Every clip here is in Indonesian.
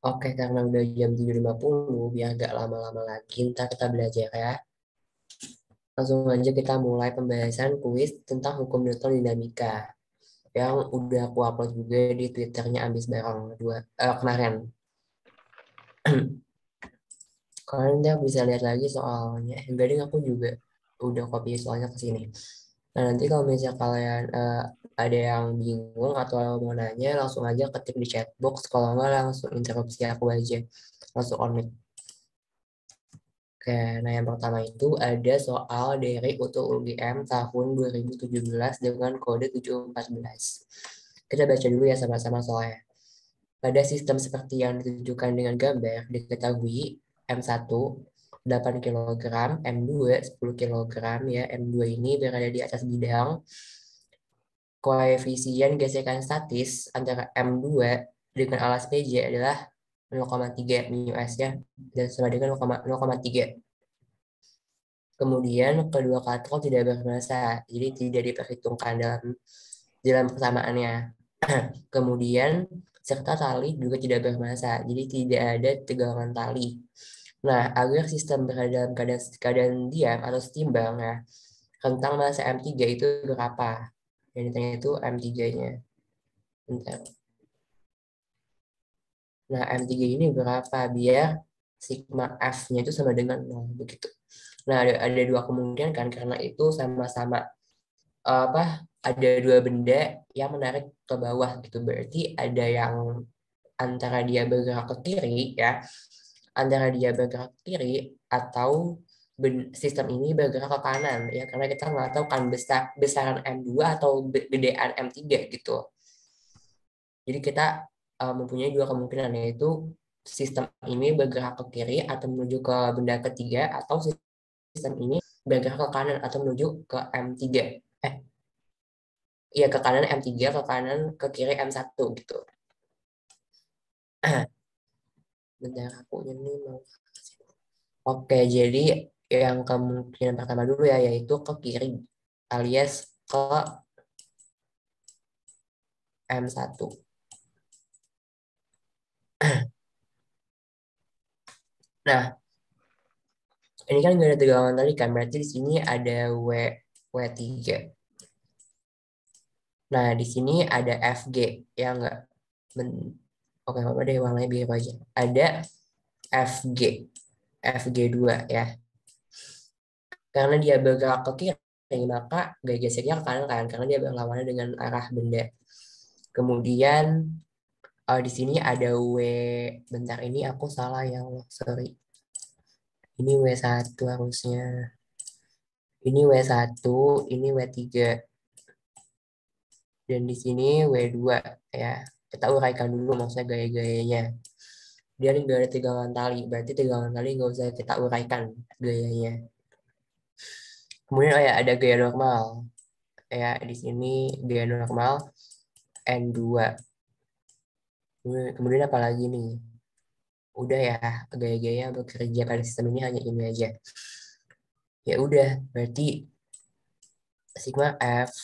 Oke, karena udah jam 7.50, biar gak lama-lama lagi, ntar kita belajar ya. Langsung aja kita mulai pembahasan kuis tentang hukum Newton dinamika yang udah aku upload juga di Twitternya Ambis Barong kemarin. Kalian udah bisa lihat lagi soalnya. Gading aku juga udah copy soalnya ke sini. Nah, nanti kalau misalnya kalian ada yang bingung atau mau nanya, langsung aja ketik di chat box. Kalau nggak langsung interupsi aku aja. Langsung on mic. Oke, nah yang pertama itu ada soal dari UTU UGM tahun 2017 dengan kode 714. Kita baca dulu ya sama-sama soalnya. Pada sistem seperti yang ditunjukkan dengan gambar, diketahui M1 8 kilogram, M2 10 kilogram ya. M2 ini berada di atas bidang. Koefisien gesekan statis antara M2 dengan alas PJ adalah 0,3 μs ya, dan sama dengan 0,3. Kemudian kedua katrol tidak bermassa, jadi tidak diperhitungkan dalam persamaannya. Kemudian serta tali juga tidak bermassa, jadi tidak ada tegangan tali. Nah, agar sistem berada dalam keadaan diam atau setimbang ya, rentang massa M3 itu berapa? Yang ditanya itu M3-nya. Bentar. Nah, M3 ini berapa biar sigma F-nya itu sama dengan 0 begitu. Nah, ada dua kemungkinan kan karena itu sama-sama apa ada dua benda yang menarik ke bawah gitu. Berarti ada yang antara dia bergerak ke kiri ya, antara dia bergerak ke kiri atau sistem ini bergerak ke kanan ya karena kita nggak tahu kan besaran M2 atau gedean M3 gitu. Jadi kita mempunyai dua kemungkinan yaitu sistem ini bergerak ke kiri atau menuju ke benda ketiga atau sistem ini bergerak ke kanan atau menuju ke M3. Eh, iya ke kanan M3, ke kanan ke kiri M1 gitu. Bentar aku ini mau. Oke, jadi yang kemungkinan pertama dulu ya yaitu ke kiri alias ke M1. Nah, ini kan nggak ada tegangan tadi kan, berarti di sini ada W3. Nah, di sini ada FG, ya nggak? Oke, apa deh warnanya biru aja. Ada FG, FG2 ya. Karena dia bergerak ke kiri, maka gaya geseknya ke kanan kan, karena dia berlawanan dengan arah benda. Kemudian di sini ada bentar ini aku salah ya Allah, sorry. Ini W1 harusnya. Ini W1, ini W3. Dan di sini W2 ya. Kita uraikan dulu maksudnya gaya-gayanya. Dia ini gak ada tegangan tali, berarti tegangan tali nggak usah kita uraikan gayanya. Kemudian oh ya ada gaya normal. Ya di sini gaya normal N2. Kemudian apa lagi nih? Udah ya, gaya-gaya bekerja pada sistem ini hanya ini aja. Ya udah, berarti sigma F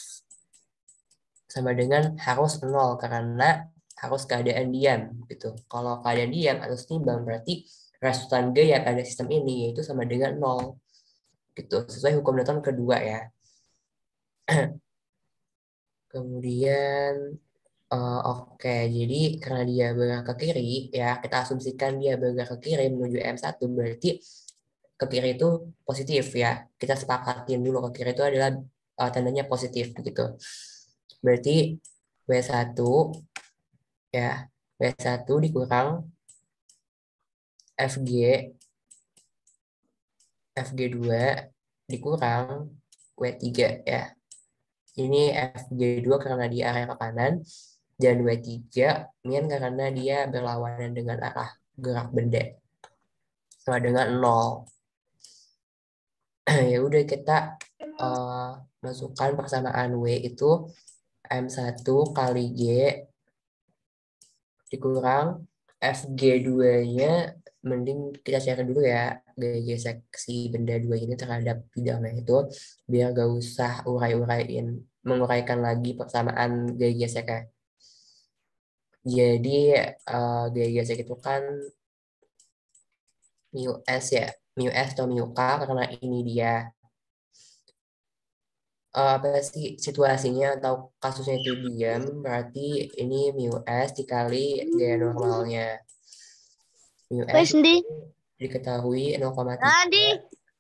sama dengan harus 0 karena harus keadaan diam gitu. Kalau keadaan diam atau setimbang berarti resultan gaya pada sistem ini yaitu sama dengan 0 gitu. Sesuai hukum Newton kedua ya. Kemudian oke, jadi karena dia bergerak ke kiri ya, kita asumsikan dia bergerak ke kiri menuju M1 berarti ke kiri itu positif ya. Kita sepakatin dulu ke kiri itu adalah tandanya positif gitu. Berarti W1 ya, W1 dikurang FG, FG2 dikurang W3 ya. Ini FG2 karena dia arah ke kanan dan W3 min karena dia berlawanan dengan arah gerak benda sama dengan 0. Ya udah kita eh, masukkan persamaan W itu M1 kali G dikurang FG2-nya mending kita cari dulu ya gaya gesek si benda dua ini terhadap bidangnya itu biar gak usah menguraikan lagi persamaan gaya geseknya. Jadi gaya gesek itu kan mu S ya, mu S atau mu K karena ini dia apa sih situasinya atau kasusnya itu diam, berarti ini mu S dikali gaya normalnya. Mu S Wes ndi? diketahui Nanti,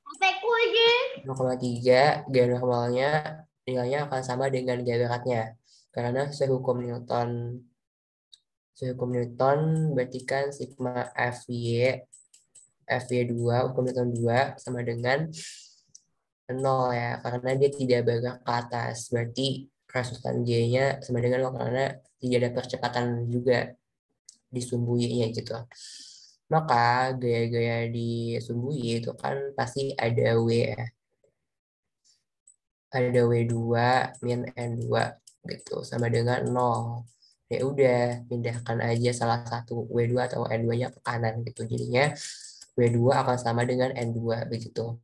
HPku iki. 0,3 gaya normalnya nilainya akan sama dengan gaya beratnya. Karena sesuai hukum Newton berarti kan sigma FY 2 hukum Newton 2 sama dengan nol ya, karena dia tidak bergerak ke atas. Berarti kerasukan G-nya sama dengan nol karena tidak ada percepatan juga di sumbunya gitu. Maka gaya-gaya di sumbu itu kan pasti ada W ya. Ada W2 min N2 gitu sama dengan nol. Ya udah, pindahkan aja salah satu W2 atau N2-nya ke kanan gitu. Jadinya W2 akan sama dengan N2 begitu.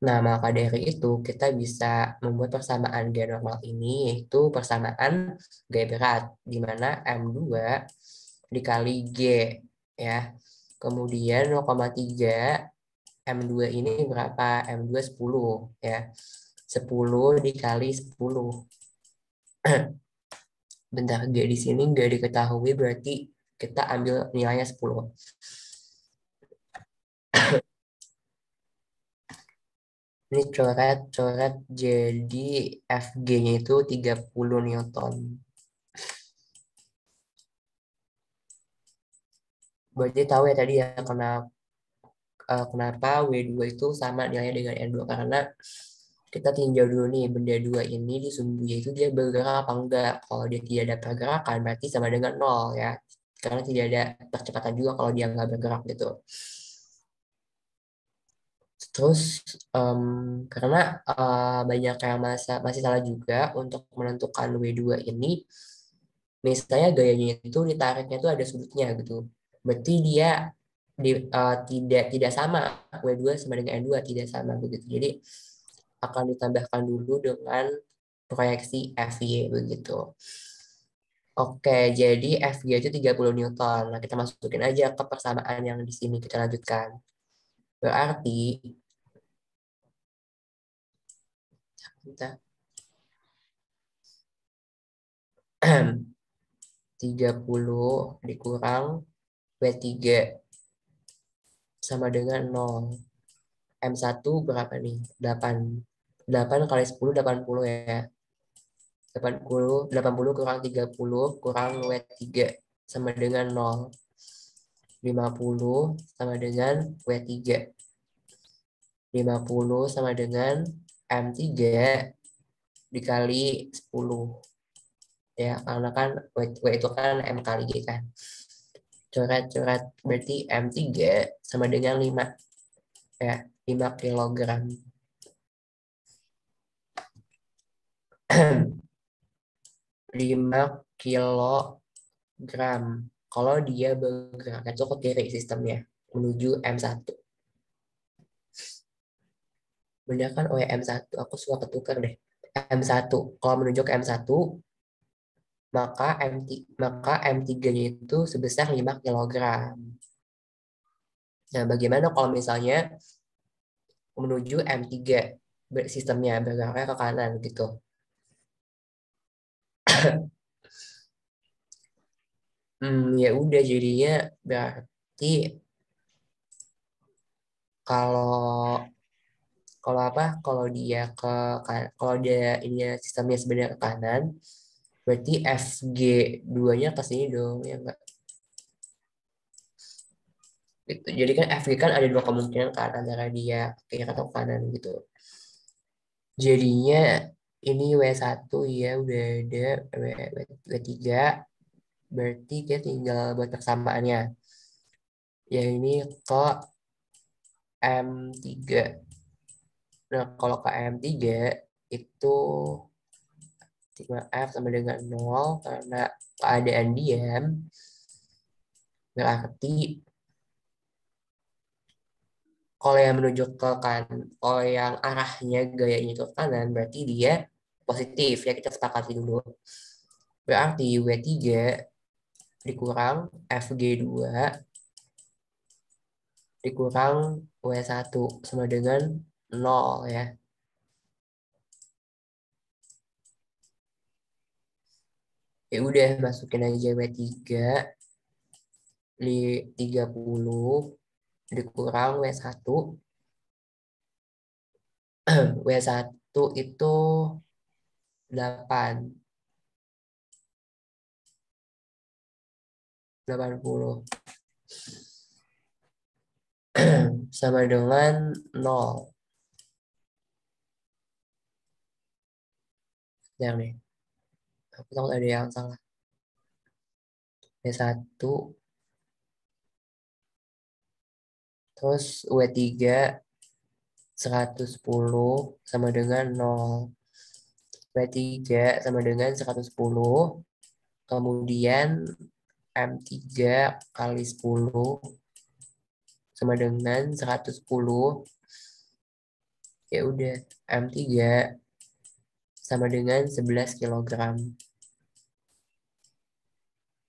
Nah, maka dari itu kita bisa membuat persamaan gaya normal ini, yaitu persamaan gaya berat di mana M2 dikali G ya. Kemudian 0,3 M2 ini berapa? M2 10 ya. 10 dikali 10. Bentar, G di sini nggak diketahui, berarti kita ambil nilainya 10. Ini coret-coret, jadi FG-nya itu 30 Newton. Berarti tahu ya tadi ya kenapa W2 itu sama nilainya dengan N2, karena kita tinjau dulu nih benda dua ini di sumbunya itu dia bergerak apa enggak. Kalau dia tidak ada pergerakan berarti sama dengan nol ya. Karena tidak ada percepatan juga kalau dia nggak bergerak gitu. Terus em, karena banyak yang masih salah juga untuk menentukan W2 ini, misalnya gayanya itu ditariknya itu ada sudutnya gitu. Berarti dia tidak sama W2 sama dengan N2 tidak sama begitu. Jadi akan ditambahkan dulu dengan proyeksi FY begitu. Oke, jadi FG itu 30 Newton. Nah, kita masukin aja ke persamaan yang di sini kita lanjutkan. Berarti kita 30 dikurang W3 sama dengan 0. M1 berapa nih? 8. 8 kali 10 80 ya. 80 kurang 30 kurang W3 sama dengan 0. 50 sama dengan W3. 50 sama dengan M3 dikali 10 ya, karena kan W itu kan M kali G kan. Coret-coret berarti M3 sama dengan 5 ya, 5 kilogram. 5 kilogram kalau dia bergerak itu ke kiri sistemnya menuju M1. Bener kan? Oh ya, M1 aku suka ketukar deh. M1 kalau menuju ke M1 maka M3-nya itu sebesar 5 kilogram. Nah, bagaimana kalau misalnya menuju M3 sistemnya bergeraknya ke kanan gitu. Ya udah jadinya berarti kalau kalau apa? Kalau dia ini sistemnya sebenarnya ke kanan, berarti FG2-nya ke sini dong ya enggak? Gitu. Jadi kan FG kan ada dua kemungkinan kan antara dia ke kiri atau ke kanan gitu. Jadinya ini W1 ya udah ada W3 berarti dia tinggal buat persamaannya. Ya ini ke M3. Nah, kalau ke M3 itu sigma F sama dengan 0 karena keadaan diam, berarti kalau yang menuju ke kalau yang arahnya gayanya itu ke kanan berarti dia positif ya, kita sepakati dulu. Berarti W3 dikurang FG2 dikurang W1 sama dengan 0 ya. Ya udah masukin aja W3 di 30 dikurang W1. W1 itu 8, 80 sama dengan 0. Yang nih, aku tahu ada yang salah. W1 terus W3 110 sama dengan 0. W3 sama dengan 110. Kemudian M3 kali 10 sama dengan 110. Ya udah, M3 sama dengan 11 kilogram.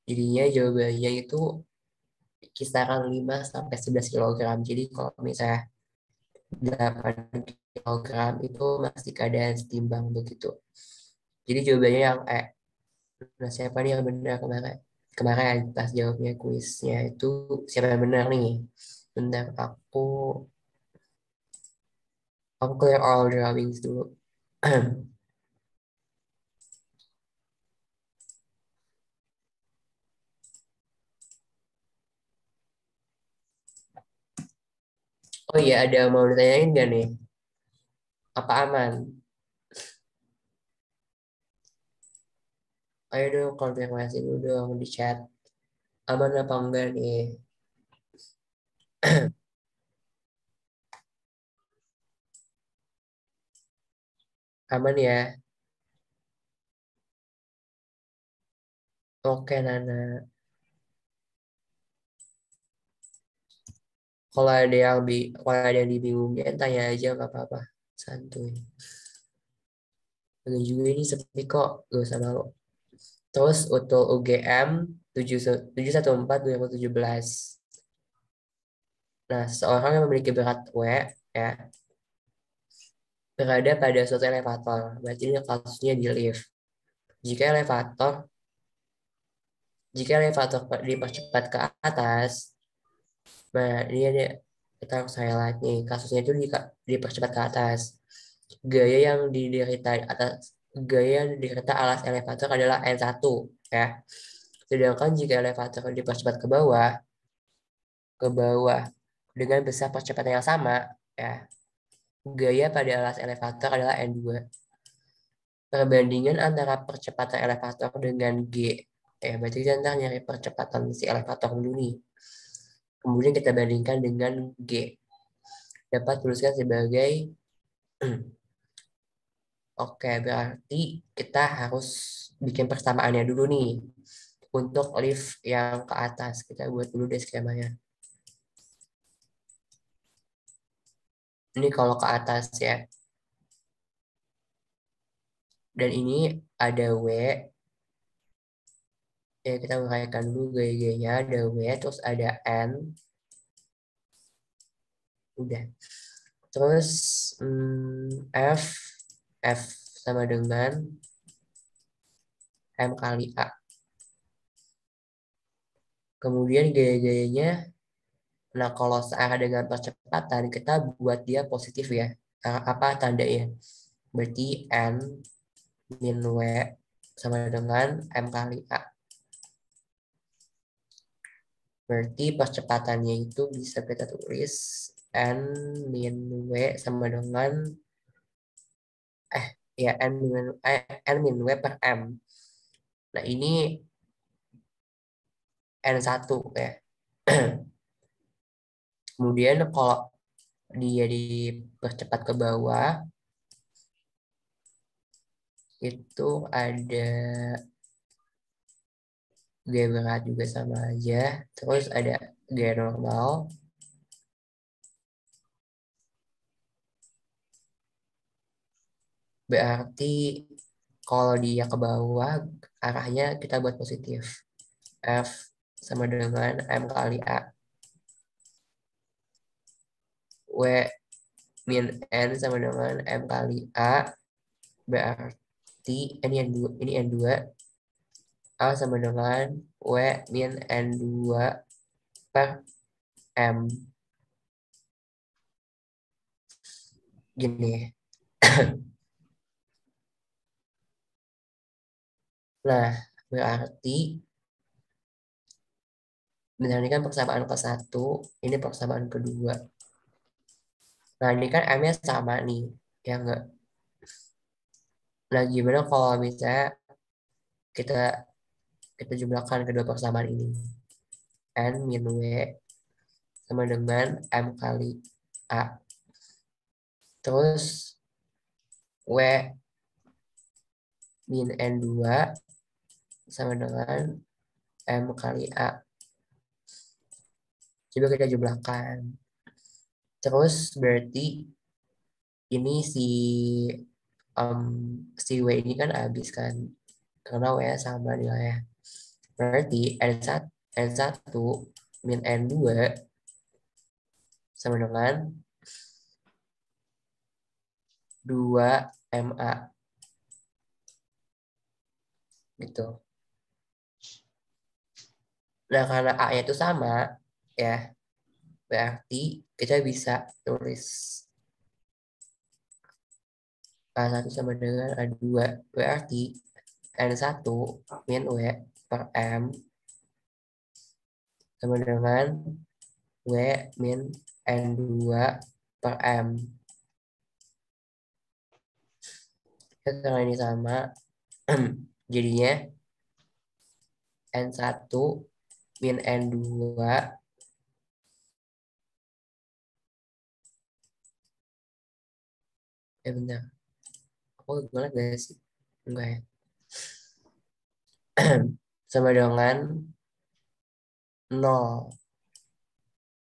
Jadinya jawabannya itu kisaran 5 sampai 11 kilogram. Jadi kalau misalnya 8 kilogram itu masih keadaan setimbang begitu. Jadi jawabannya yang nah siapa nih yang benar kemarin? Kemarin pas jawabnya kuisnya itu siapa yang benar nih? Bentar aku clear all drawings dulu. Oh iya, ada mau ditanyain nggak nih? Apa aman? Ayo dong konfirmasi dulu dong di chat. Aman apa enggak nih? Aman ya? Oke Nana. Kalau ada yang dibingungin tanya aja nggak apa-apa. Santuy. Lagi juga ini sepi kok, gak usah malu. Terus utul UGM 714 2017. Nah, seseorang yang memiliki berat W ya berada pada suatu elevator. Berarti ini kasusnya di lift. Jika elevator jika elevator dipercepat ke atas, nah ini ada kita harus highlight nih kasusnya itu dipercepat ke atas. Gaya yang diderita atas Gaya yang diderita alas elevator adalah N1 ya. Sedangkan jika elevator dipercepat ke bawah dengan besar percepatan yang sama ya, gaya pada alas elevator adalah N2. Perbandingan antara percepatan elevator dengan G. Ya, berarti kita ntar nyari percepatan si elevator dulu nih. Kemudian kita bandingkan dengan G. Dapat tuliskan sebagai oke, berarti kita harus bikin persamaannya dulu nih. Untuk lift yang ke atas, kita buat dulu deh skemanya. Ini kalau ke atas ya. Dan ini ada W. Ya, kita uraikan dulu gaya-gayanya. Ada W, terus ada N. Udah. Terus F. F sama dengan M kali A. Kemudian gaya-gayanya, nah kalau searah dengan percepatan, kita buat dia positif ya. Apa tandanya? Berarti N min W sama dengan M kali A. Berarti percepatannya itu bisa kita tulis N min W sama dengan N min W per M. Nah ini N1 ya. Kemudian kalau dia dipercepat ke bawah, itu ada gaya berat juga sama aja. Terus ada gaya normal. Berarti kalau dia ke bawah, arahnya kita buat positif. F sama dengan M kali A. W min N sama dengan M kali A. Berarti ini N2. A sama dengan W min N2 per M. Gini. Nah, berarti bentar ini kan persamaan ke-1, ini persamaan kedua. Nah, ini kan M-nya sama nih, ya enggak? Nah, gimana kalau misalnya kita kita jumlahkan kedua persamaan ini? N min W sama dengan M kali A. Terus W min N2 sama dengan M kali A. Coba kita jumlahkan. Terus berarti ini um, si W ini kan habis kan. Karena W sama nilainya. Berarti N1 min N2 sama dengan 2MA gitu. Nah, karena A-nya itu sama, ya, berarti kita bisa tulis A1 sama dengan A2. Berarti N1 min W per M sama dengan W min N2 per M. Karena ini sama, jadinya N1 min N2 benar. Oh, gimana gak sih? Enggak ya. Sama dengan 0.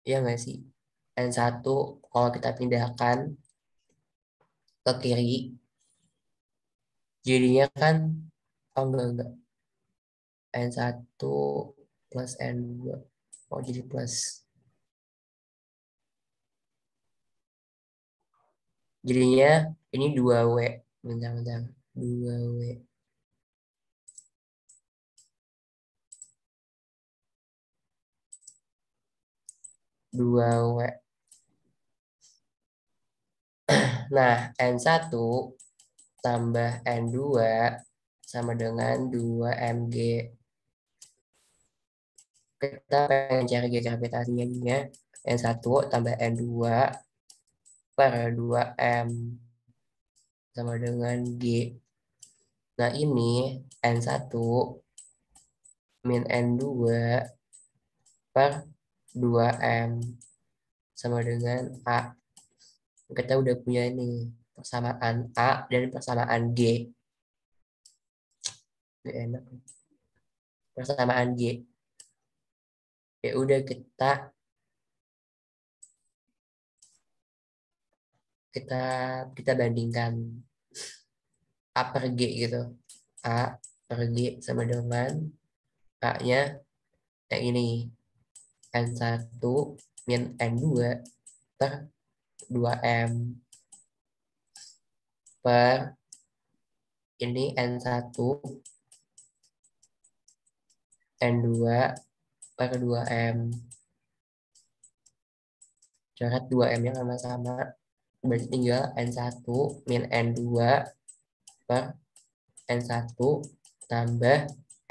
Iya nggak sih? N1 kalau kita pindahkan ke kiri, jadinya kan, oh enggak. N1 plus N2. Oh, jadi plus. Jadinya ini 2W. Bentar. 2W. 2W. Nah, N1 tambah N2 sama dengan 2MG. Kita pengen cari G gravitasinya ya. N1 tambah N2 per 2M sama dengan G. Nah, ini N1 min N2 per 2M sama dengan A. Kita udah punya ini persamaan A dan persamaan G. Gak enak. Persamaan G. Ya udah kita kita bandingkan A per G gitu. A per G sama dengan A-nya yang ini N1 min N2 per 2M per ini N1 N2 per 2M. Coret 2M yang sama-sama. Berarti tinggal N1 min N2 per N1 tambah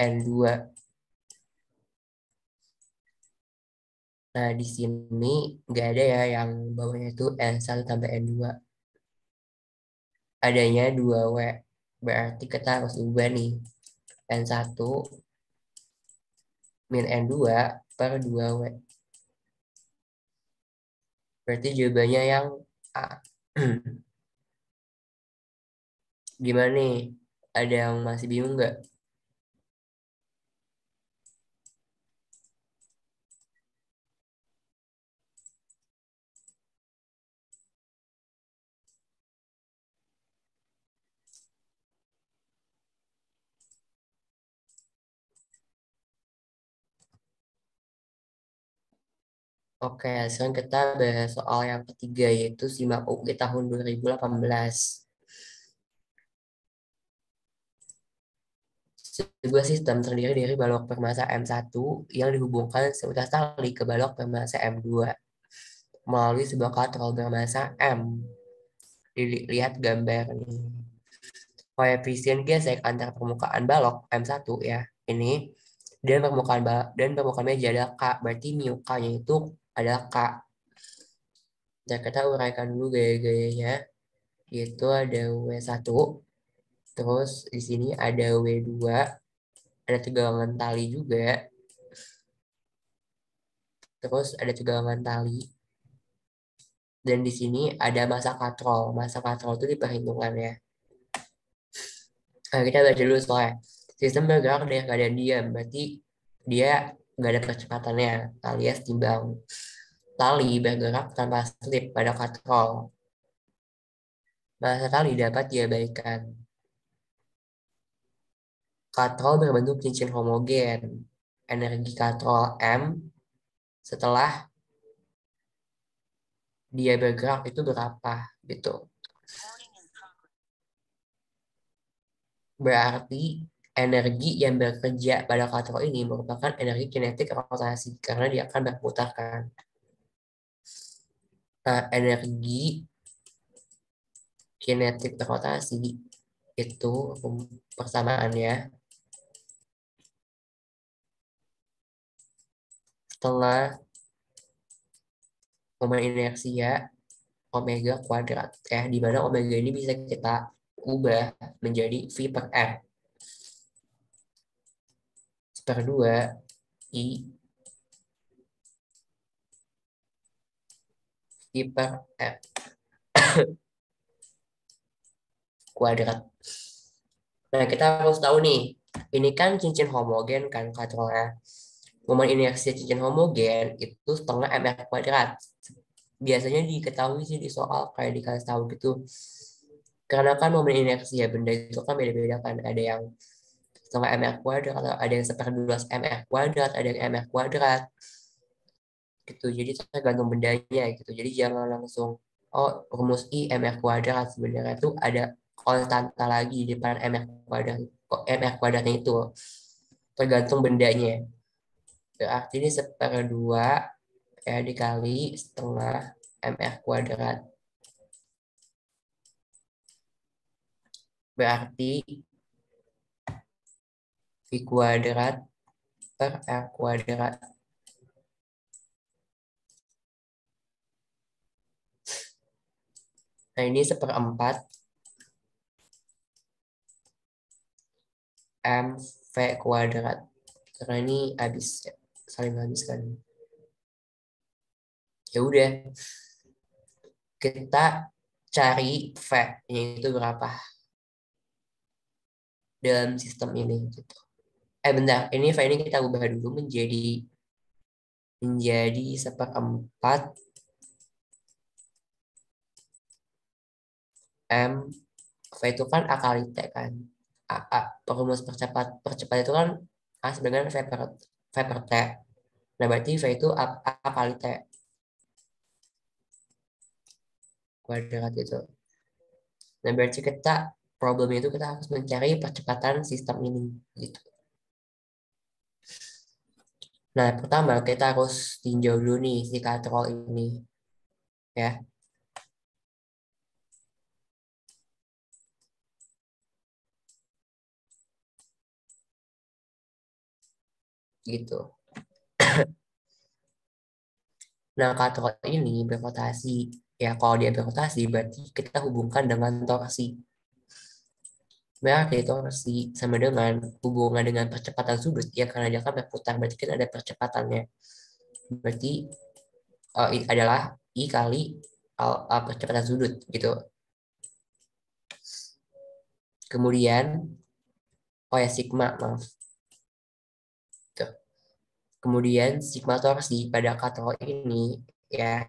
N2. Nah, di sini nggak ada ya yang bawahnya itu N1 tambah N2. Adanya 2W. Berarti kita harus ubah nih. N1 min N2 per 2W. Berarti jawabannya yang A. Gimana nih? Ada yang masih bingung nggak? Oke, sekarang kita bahas soal yang ketiga yaitu SIMAK UI tahun 2018. Sebuah sistem terdiri dari balok permassa M1 yang dihubungkan seutas tali ke balok permassa M2 melalui sebuah katrol bermassa M. Dilihat gambar nih. Koefisien gesek antar permukaan balok M1 ya. Ini dan permukaan meja adalah K. Berarti mu K-nya itu adalah K. Nah, kita uraikan dulu gaya-gayanya. Yaitu ada W1, terus di sini ada W2, ada tegangan tali juga, terus ada tegangan tali, dan di sini ada massa katrol. Massa katrol itu diperhitungkan ya. Nah, kita baca dulu soalnya. Sistem bergerak dari keadaan diam, berarti dia nggak ada percepatannya, alias timbang. Tali bergerak tanpa slip pada katrol. Massa tali dapat diabaikan. Katrol berbentuk cincin homogen. Energi katrol M setelah dia bergerak itu berapa gitu. Berarti energi yang bekerja pada katrol ini merupakan energi kinetik rotasi karena dia akan berputar kan. Nah, energi kinetik rotasi itu persamaannya setengah momen inersia omega kuadrat ya, di mana omega ini bisa kita ubah menjadi V per R per 2 I V per R kuadrat. Nah, kita harus tahu nih, ini kan cincin homogen kan katrolnya. Momen inersi cincin homogen itu setengah mr kuadrat. Biasanya diketahui sih di soal kayak dikasih tahu gitu. Karena kan momen inersi ya benda itu kan beda-beda kan. Ada yang setengah mr kuadrat, atau ada yang seperdua mr kuadrat, ada yang mr kuadrat gitu. Jadi tergantung bendanya gitu. Jadi jangan langsung oh rumus I mr kuadrat, sebenarnya itu ada konstanta lagi di depan mr kuadrat. Mr kuadratnya itu tergantung bendanya. Berarti ini seperdua ya dikali setengah mr kuadrat. Berarti V kuadrat per R kuadrat. Nah ini seperempat mv kuadrat. Karena ini habis saling habiskan. Ya udah, kita cari V-nya itu berapa dalam sistem ini gitu. Bentar, ini V ini kita ubah dulu menjadi seperempat M. V itu kan A kali T kan. Perumus percepat itu kan A sebenarnya V per T. Nah berarti V itu A kali T kuadrat itu. Nah berarti kita problem itu kita harus mencari percepatan sistem ini gitu. Nah pertama kita harus tinjau dulu nih si katrol ini ya gitu. Nah katrol ini berrotasi ya, kalau dia berrotasi berarti kita hubungkan dengan torsi. Berarti torsi sama dengan hubungan dengan percepatan sudut ya, karena dia kan berputar berarti kan ada percepatannya. Berarti adalah I kali percepatan sudut gitu. Kemudian oh ya sigma maaf. Tuh. Kemudian sigma torsi pada katrol ini ya,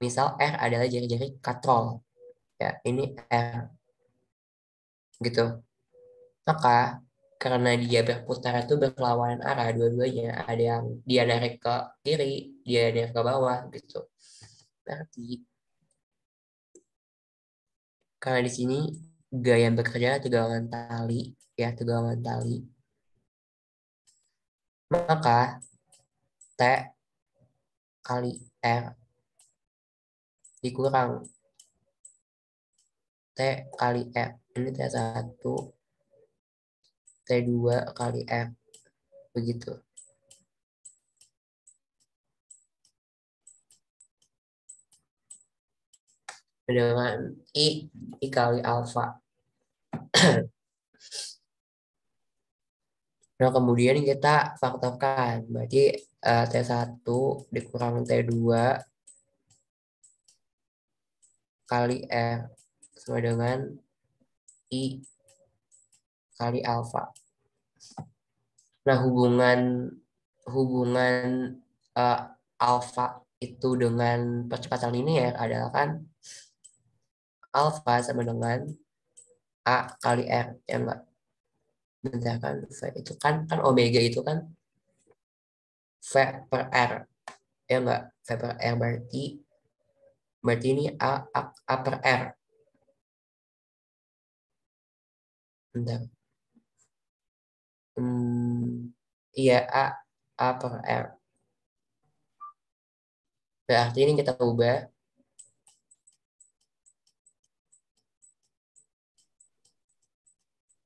misal R adalah jari-jari katrol ya, ini R gitu. Maka karena dia berputar itu berlawanan arah dua-duanya, ada yang dia narik ke kiri, dia narik ke bawah gitu. Berarti karena di sini gaya yang bekerja tegangan tali, ya tegangan tali, maka T kali R dikurang T kali R. Ini T1, T2 kali R. Begitu. Dengan I kali alfa. Nah, kemudian kita faktorkan. Berarti T1 dikurang T2 kali R sama dengan I kali alfa. Nah, hubungan hubungan eh, alfa itu dengan percepatan linear adalah kan alfa sama dengan A kali R, ya enggak? Bentar kan, V itu kan omega itu kan V per R, ya enggak? V per R berarti ini A per R. Bentar. Iya, A per R. Berarti ini kita ubah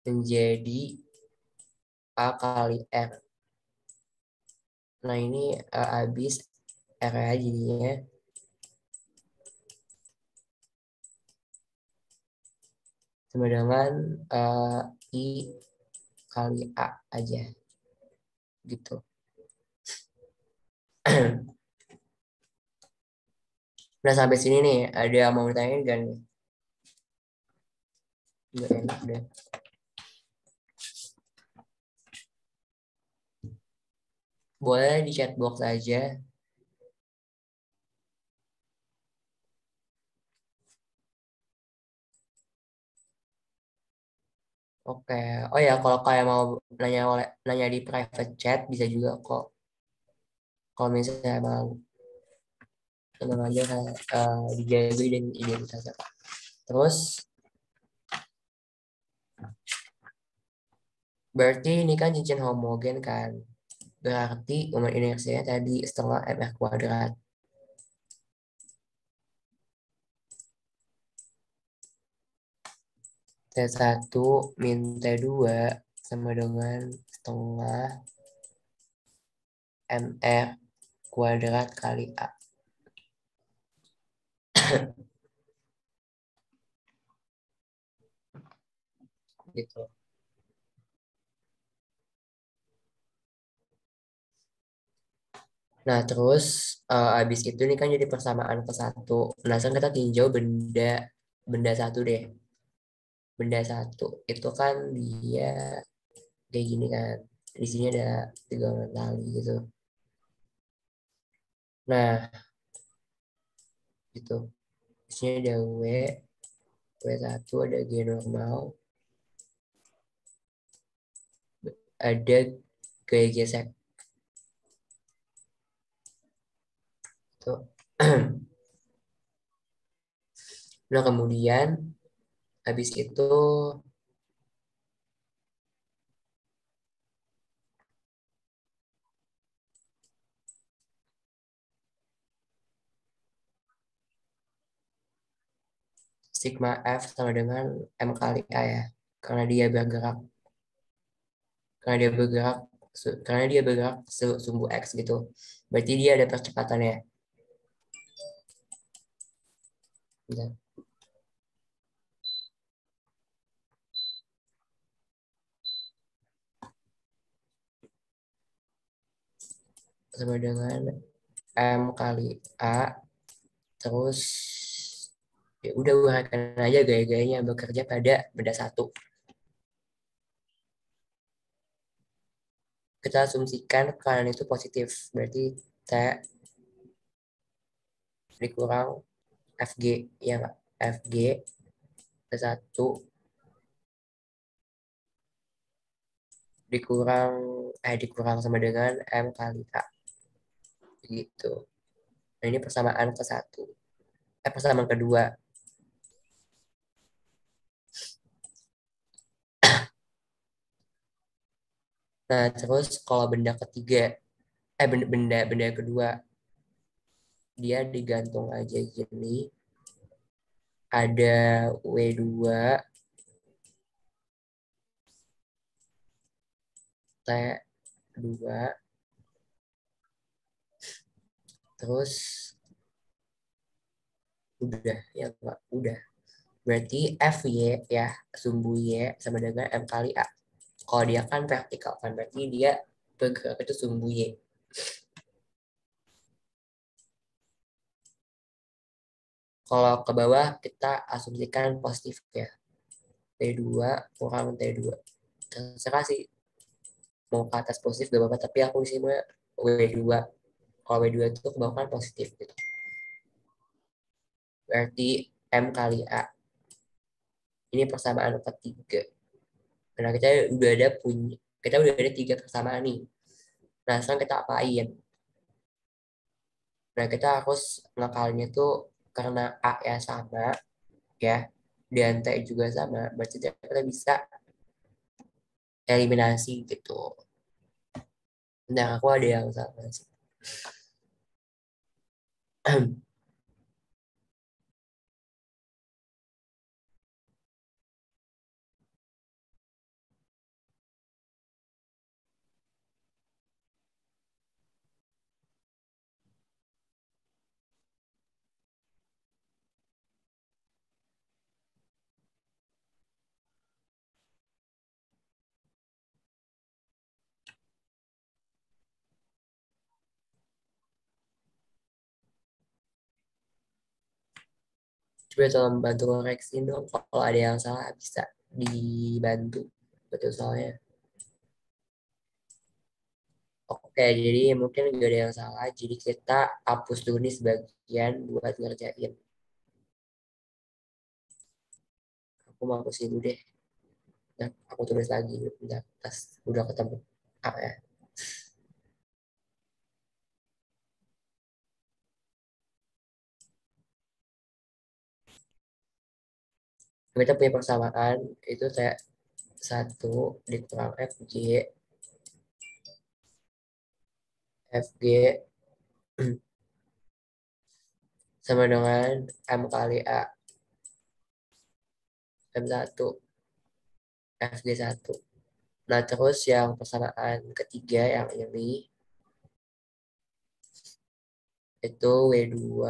menjadi A kali R. Nah, ini habis R aja jadinya sama dengan I kali A aja gitu. Nah, sampai sini nih ada yang mau ditanyain kan? Nggak enak deh. Boleh di chat box aja. Oke. Oh ya, kalau kayak mau nanya di private chat bisa juga kok. Kalau misalnya mau tenang aja kayak dijaga dan identitasnya. Terus berarti ini kan cincin homogen kan. Berarti moment inersianya tadi setengah mr kuadrat. T1 min T2 sama dengan setengah mr kuadrat kali A. Gitu. Nah, terus habis itu nih kan jadi persamaan ke satu. Nah, sekarang kita tinjau benda benda satu deh. Benda satu itu kan dia kayak gini kan. Di sini ada tiga tali gitu. Nah, gitu. Di sini ada W1 ada G normal, ada gaya gesek. Tuh. Nah, kemudian habis itu sigma F sama dengan M kali A ya. Karena dia bergerak, karena dia bergerak, karena dia bergerak sumbu X gitu. Berarti dia ada percepatannya. Bentar. Sama dengan M kali A, terus ya udah uraikan aja gaya-gayanya bekerja pada benda satu. Kita asumsikan kanan itu positif, berarti T dikurang FG, ya nggak? FG ke 1 dikurang dikurang sama dengan M kali A gitu. Nah, ini persamaan ke satu. Persamaan kedua. Nah, terus kalau benda ketiga, benda kedua, dia digantung aja gini. Ada W2, T2, terus udah, ya Pak, udah. Berarti FY ya, sumbu Y sama dengan M kali A. Kalau dia kan vertikal kan, berarti dia bergerak itu sumbu Y. Kalau ke bawah kita asumsikan positif ya. T2 kurang T2. Terserah sih mau ke atas positif gak apa-apa, tapi aku di sini W2. Kalau W2 itu ke bawah kan positif gitu. Berarti M kali A. Ini persamaan ketiga. Karena kita udah ada tiga persamaan nih. Nah, sekarang kita apain? Nah, kita harus ngakalnya tuh karena A ya sama ya, dan T juga sama. Berarti kita bisa eliminasi gitu. Nah, aku ada yang salah sih. Coba tolong bantu koreksi dong. Kalau ada yang salah bisa dibantu. Betul soalnya. Oke, jadi mungkin gak ada yang salah. Jadi kita hapus dulu nih sebagian buat ngerjain. Aku mau hapus dulu deh. Nah, aku tulis lagi. Bentar, pas udah ketemu. Ya. Kita punya persamaan itu kayak satu dikurang FG sama dengan M kali A, M1, FG1. Nah, terus yang persamaan ketiga yang ini itu W2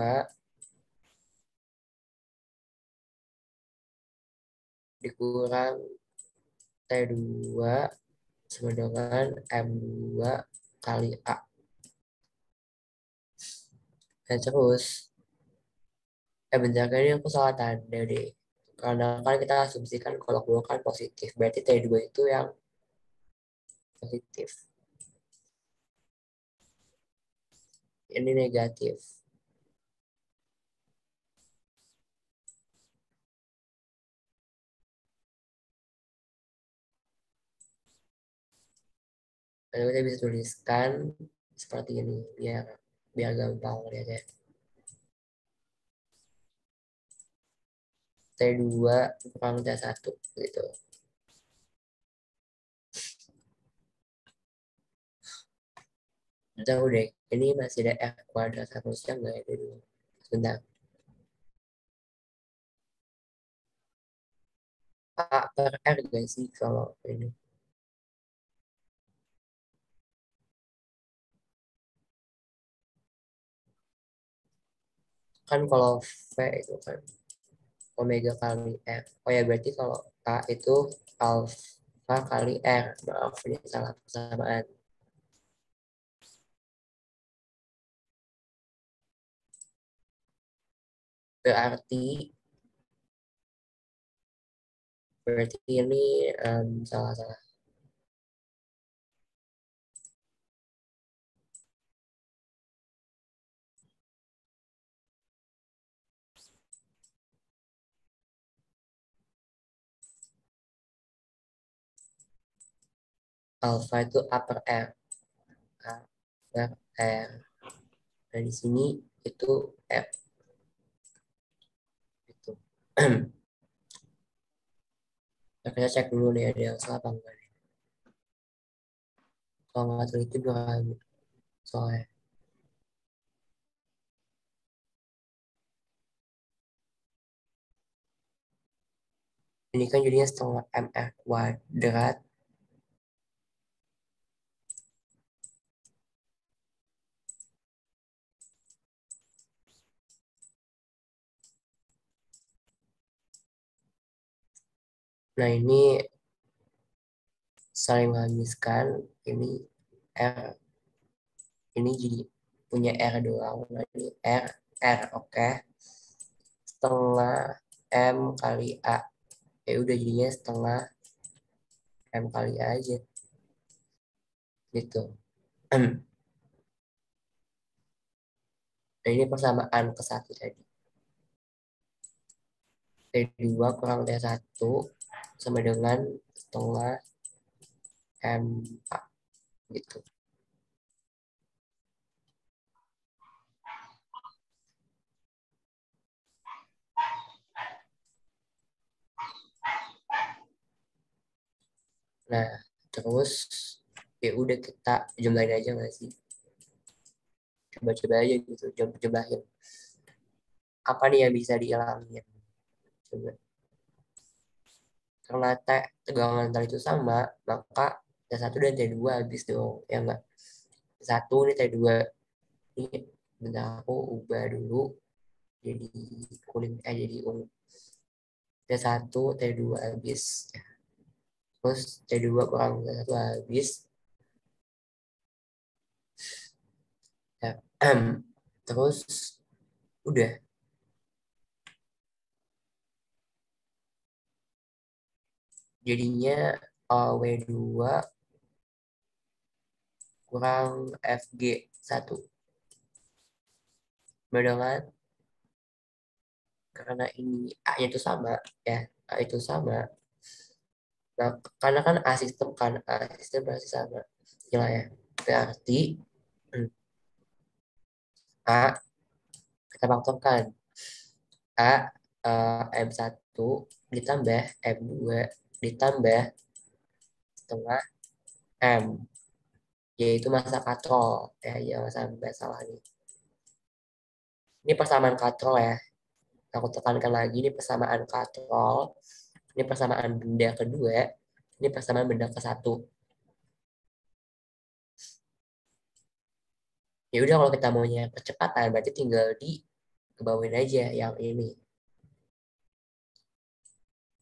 dikurang T2 sama dengan M2 kali A. Nah, terus, bentar, ini aku salah tanda deh. Karena kan kita asumsikan kalau keluar kan positif. Berarti T2 itu yang positif. Ini negatif. Lalu kita bisa tuliskan seperti ini biar biar gampang lihatnya. T2 kurang T1 gitu. Udah deh, ini masih ada R kuadrat harusnya nggak ada dulu. Sebentar. A per R gak sih kalau ini? Kan kalau V itu kan omega kali R. Oh ya, berarti kalau A itu alpha kali R. Maaf, ini salah persamaan. Berarti, berarti ini salah-salah. alpha itu upper R. Upper R. Nah, di sini itu R. Itu. Nah, kita cek dulu nih ada yang salah apa enggak. Kalau nggak teliti berapa soalnya. Ini kan jadinya setengah mr kuadrat. Nah, ini saling menghabiskan. Ini R. Ini jadi punya R doang. Nah, ini R. R, oke. Setengah M kali A. Ya udah jadinya setengah M kali A aja. Gitu. Nah, ini persamaan ke satu tadi. T2 kurang T1 sama dengan setengah MA. Gitu. Nah, terus ya udah kita jumlahin aja nggak sih? Coba-coba aja gitu, coba-cobain. Apa nih yang bisa dihilangin? Coba. Karena tegangan tali itu sama, maka T1 dan T2 habis dong. Ya enggak? T1 ini T2. Ini bentar aku ubah dulu jadi kuning jadi ungu. T1, T2 habis. Terus T2 kurang T1 habis. Ya. Terus udah. Jadinya W2 kurang FG1. Dengan karena ini A-nya itu sama ya, A itu sama. Nah, karena kan A sistem kan A sistem berarti sama nilainya. Berarti hmm, A kita faktorkan A M1 ditambah M2 ditambah setengah M, yaitu massa katrol ya, jangan sampai salah nih. Ini persamaan katrol ya. Aku tekankan lagi, ini persamaan katrol, ini persamaan benda kedua, ini persamaan benda ke satu. Ya udah kalau kita maunya percepatan berarti tinggal di kebawain aja yang ini.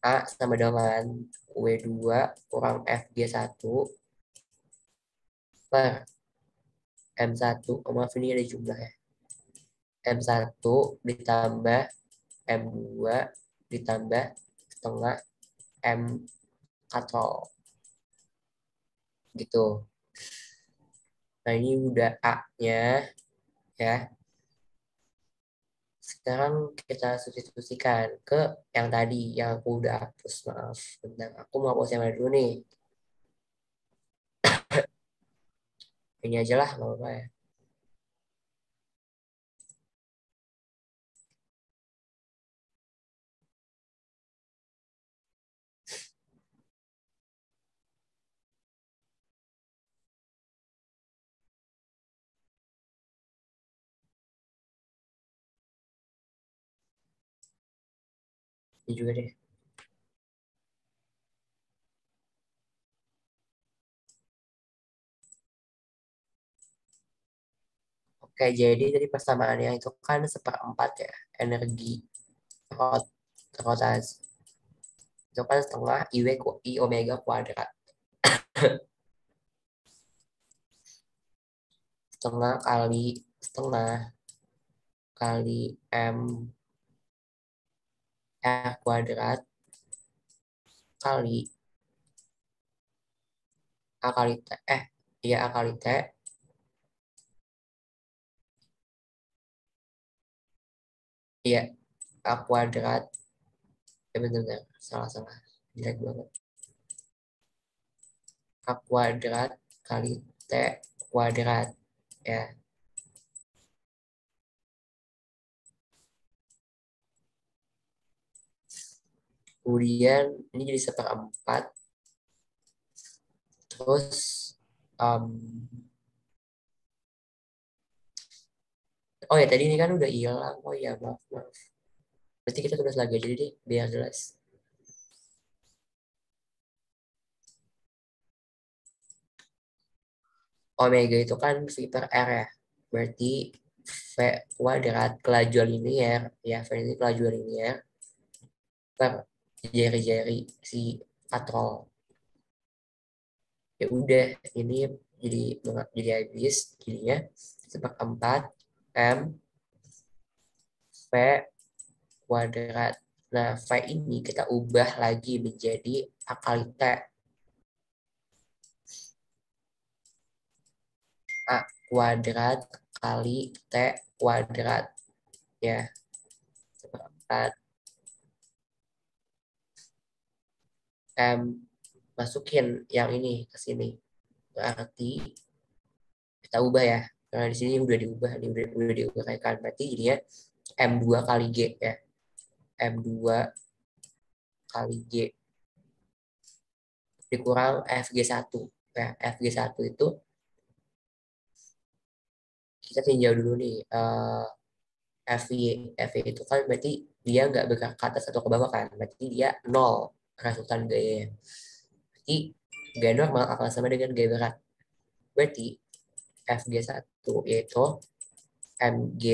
A sama dengan W2 kurang FG1 per M1. Oh, maaf ini ada jumlahnya. M1 ditambah M2 ditambah setengah M katrol. Gitu. Nah ini udah A-nya ya. Sekarang kita substitusikan ke yang tadi yang aku udah hapus. Maaf, bentar. Aku mau hapus yang mana dulu nih. Ini aja lah, nggak apa-apa ya. Ini juga deh. Oke, jadi dari persamaannya itu kan seperempat ya, energi rotasi. Itu kan setengah I omega kuadrat. Setengah kali setengah kali M R kuadrat kali A kali T. Iya A kali T. Iya A kuadrat. Ya bener-bener, salah-salah. Jelek banget. A kuadrat kali T kuadrat. Ya. Kemudian ini jadi seperempat. Terus oh ya tadi ini kan udah hilang. Oh ya maaf maaf. Berarti kita tulis lagi aja deh biar jelas. Omega itu kan V per R ya. Berarti V kuadrat kelajuan linier. Ya, V ini kelajuan linier per jari-jari si katrol. Ya udah, ini jadi habis. Jadinya seperempat M V kuadrat. Nah, V ini kita ubah lagi menjadi A kali T. A kuadrat kali T kuadrat. Ya, seperempat M masukin yang ini ke sini. Berarti kita ubah ya. Karena di sini udah diubah, ini udah diuraikan. Berarti jadinya M2 kali G ya. M2 kali G dikurang FG1. Ya, FG1 itu kita tinjau dulu nih. FY. FY itu kan berarti dia nggak bergerak ke atas atau ke bawah kan. Berarti dia 0 resultan gaya. Berarti gaya normal akan sama dengan gaya berat. Berarti FG1 yaitu MG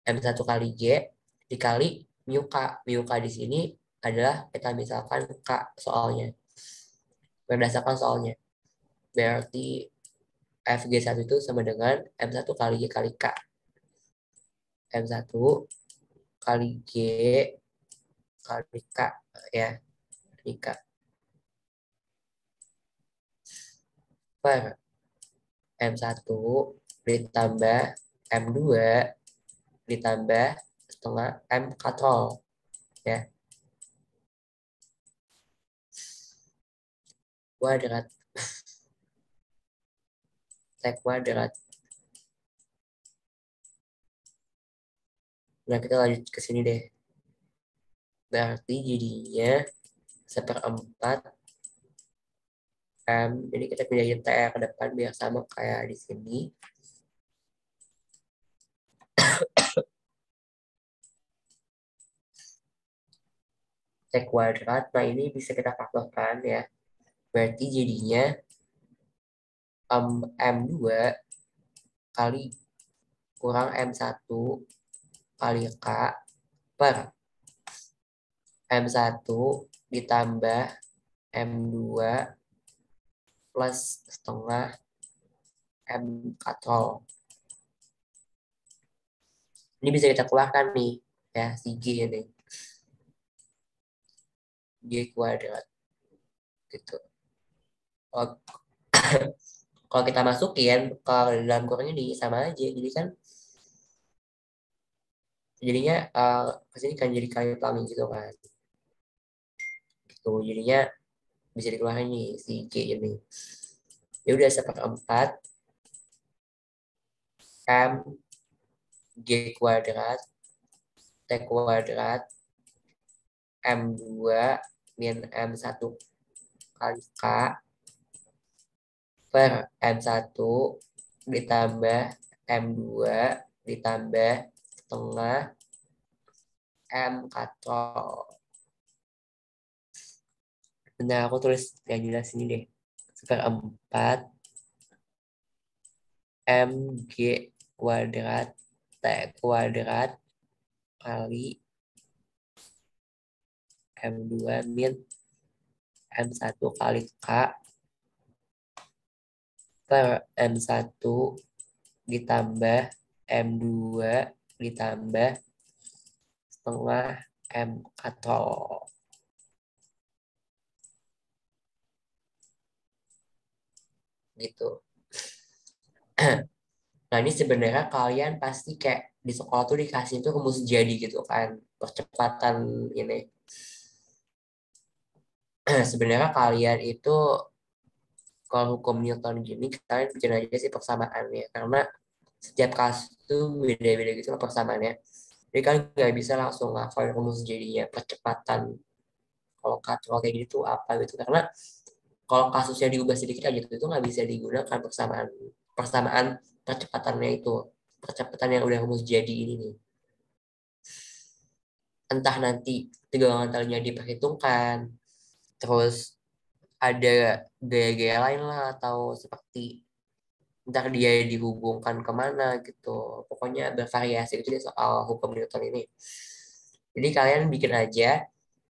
M1 kali G dikali mu K. Mu K di sini adalah kita misalkan K soalnya. Berdasarkan soalnya. Berarti FG1 itu sama dengan M1 kali G kali K. M1 kali G kali K ya. Kali K per M1 ditambah M2 ditambah setengah M katrol ya. Kuadrat. T kuadrat. Nah, kita lanjut ke sini deh. Berarti jadinya seperempat M. Jadi kita pindahin TR ke depan biar sama kayak di sini. T kuadrat. Nah, ini bisa kita faktorkan ya. Berarti jadinya M2 kali kurang M1 kali K per M1 ditambah M2 plus setengah M katrol. Ini bisa kita keluarkan nih, ya, si G ini. G kuadrat. Gitu. Kalau kita masukin ke dalam kurung ini sama aja. Jadi kan, jadinya ke sini kan jadi kali plumbing gitu kan. Gitu. Jadinya bisa dikeluarkan nih, si G ini. Ya udah seperempat M G kuadrat T kuadrat M2 min M1 kali K per M1 ditambah M2 ditambah setengah M katrol. Nah, aku tulis yang jelas ini deh. Seperempat MG kuadrat T kuadrat kali M2 min M1 kali K per M1 ditambah M2 ditambah setengah M katrol. Gitu. Nah, ini sebenarnya kalian pasti kayak di sekolah tuh dikasih tuh rumus jadi gitu kan. Percepatan ini. Sebenarnya kalian itu kalau hukum Newton gini kalian bikin aja sih persamaannya karena setiap kasus itu beda-beda gitu loh persamaannya. Jadi kan nggak bisa langsung ngafal rumus jadinya percepatan kalau katrol kayak gitu apa gitu karena kalau kasusnya diubah sedikit aja itu nggak bisa digunakan persamaan persamaan percepatannya itu percepatan yang udah rumus jadi ini nih entah nanti tegangan talinya diperhitungkan terus ada gaya-gaya lain lah atau seperti ntar dia dihubungkan kemana gitu pokoknya bervariasi itu dia soal hukum Newton ini jadi kalian bikin aja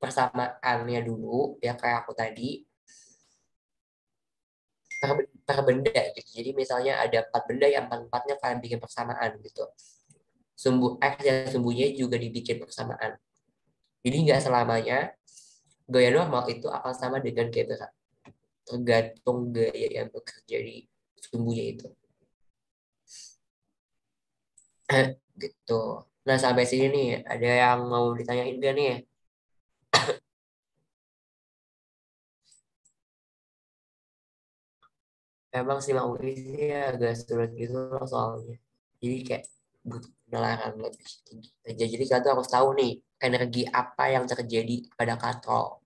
persamaannya dulu ya kayak aku tadi per benda gitu jadi misalnya ada 4 benda yang empat-empatnya kalian bikin persamaan gitu sumbu X dan sumbunya juga dibikin persamaan jadi nggak selamanya gaya normal itu akan sama dengan gaya berat tergantung gaya yang bekerja di sumbunya itu gitu. Nah sampai sini nih ada yang mau ditanyain gak nih? Emang sih mau ini sih agak sulit gitu loh soalnya. Jadi kayak butuh penalaran lebih tinggi. Jadi kita tuh harus tahu nih energi apa yang terjadi pada katrol.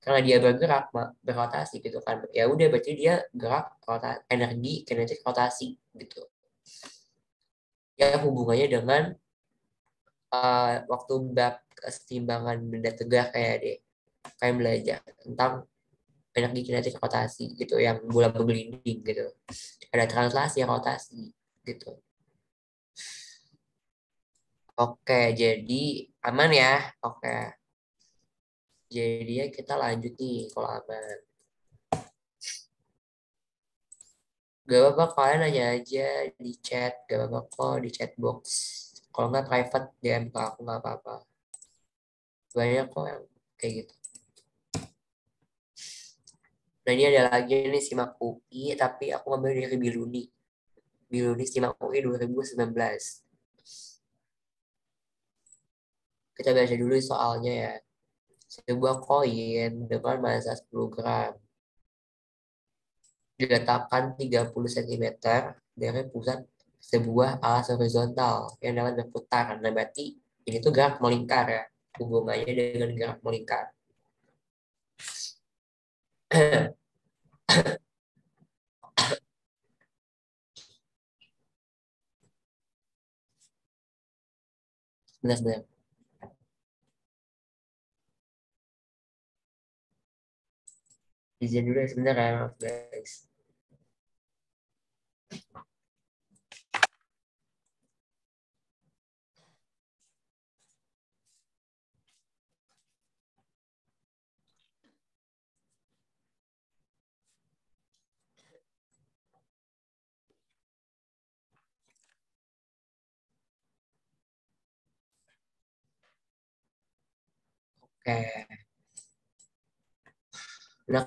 Karena dia bergerak, berotasi gitu kan. Ya udah berarti dia gerak rotasi, energi kinetik rotasi gitu. Ya hubungannya dengan waktu bab kesetimbangan benda tegak kayak deh. Kayak belajar tentang energi kinetik rotasi gitu yang bola bergelinding gitu ada translasi rotasi gitu oke jadi aman ya oke jadi ya kita lanjut nih kalau aman gak apa-apa kalian nanya aja di chat gak apa-apa kok di chat box kalau nggak private DM ke aku nggak apa-apa banyak kok yang kayak gitu nah ini ada lagi nih simak UI tapi aku ngambil dari Biluni Biluni simak UI 2019 kita baca dulu soalnya ya sebuah koin dengan massa 10 gram diletakkan 30 cm dari pusat sebuah alas horizontal yang dapat berputar. Nah, berarti ini tuh gerak melingkar ya. Hubungannya dengan gerak melingkar. Sebentar, sebentar. Izin dulu ya sebentar ya, maaf guys. Oke. Nah,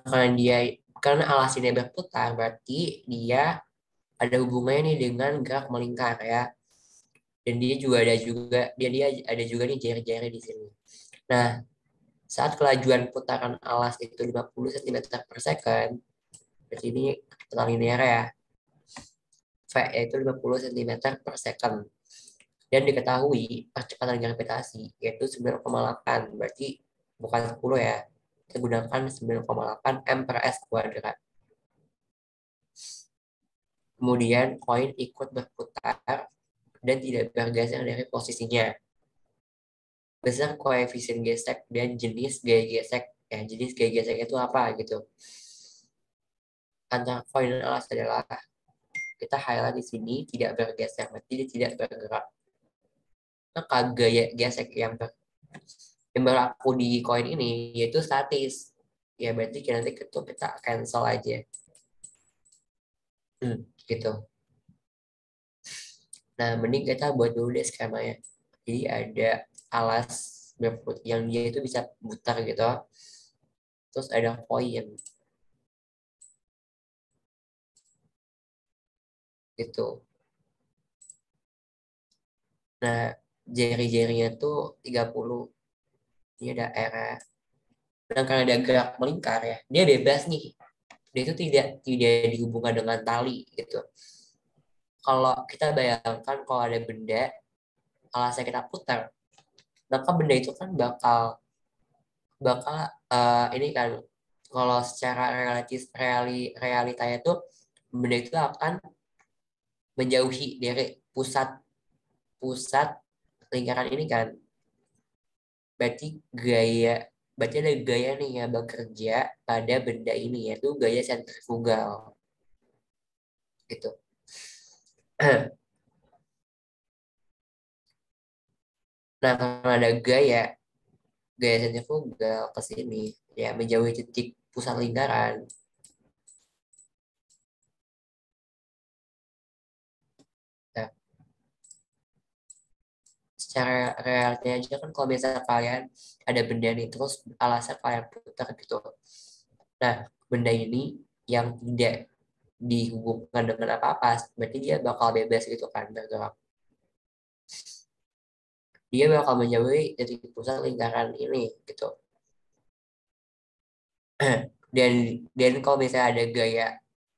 karena alas ini berputar, berarti dia ada hubungannya nih dengan gerak melingkar ya. Dan dia ada juga nih jari-jari di sini. Nah, saat kelajuan putaran alas itu 50 cm per second, berarti ini kecepatan linear ya, V yaitu 50 cm per second. Dan diketahui percepatan gravitasi yaitu 9,8, berarti bukan 10 ya, kita gunakan 9,8 M per S kuadrat. Kemudian koin ikut berputar dan tidak bergeser dari posisinya. Besar koefisien gesek dan jenis gaya gesek. Ya, jenis gaya gesek itu apa gitu. Antara koin dan alas adalah kita highlight di sini tidak bergeser, berarti dia tidak bergerak. Maka gaya gesek yang berlaku di koin ini yaitu statis. Ya berarti nanti itu kita cancel aja. Gitu. Nah, mending kita buat dulu deh skemanya. Jadi ada alas yang dia itu bisa putar gitu. Terus ada koin gitu. Nah, jari-jarinya tuh 30. Ini ada R. Dan karena dia gerak melingkar ya, dia bebas nih. Dia itu tidak dihubungkan dengan tali gitu. Kalau kita bayangkan kalau ada benda, kalau saya kita putar, maka benda itu kan bakal bakal ini kan kalau secara realitanya tuh benda itu akan menjauhi dari pusat pusat lingkaran ini kan. Berarti gaya berarti ada gaya nih yang bekerja pada benda ini yaitu gaya sentrifugal gitu. Nah, karena ada gaya sentrifugal ke sini ya menjauhi titik pusat lingkaran. Nah, secara realnya aja kan kalau misalnya kalian ada benda nih terus alasan kalian putar gitu. Nah, benda ini yang tidak dihubungkan dengan apa-apa, berarti dia bakal bebas gitu kan bergerak. Dia bakal menjauhi dari pusat lingkaran ini gitu. Dan kalau misalnya ada gaya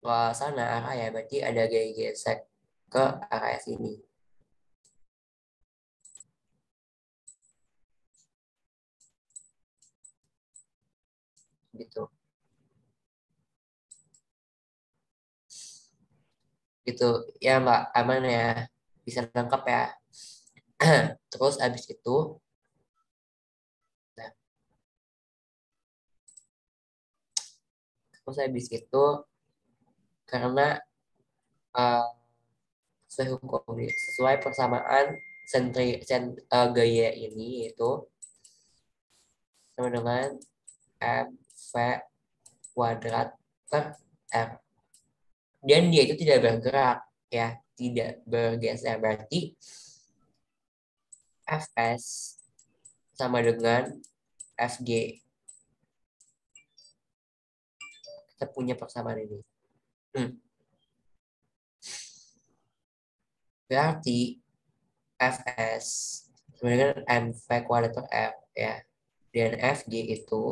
ke sana arah ya, berarti ada gaya gesek ke area sini gitu. Gitu ya Mbak, aman ya, bisa lengkap ya. Terus abis itu, nah, terus abis itu karena uh, sesuai hukum sesuai persamaan gaya ini itu sama dengan mv kuadrat per r, dan dia itu tidak bergerak ya, tidak bergeser, berarti fs sama dengan fg. Kita punya persamaan ini. Berarti fs sama dengan mv kuadrat per r ya, dan fg itu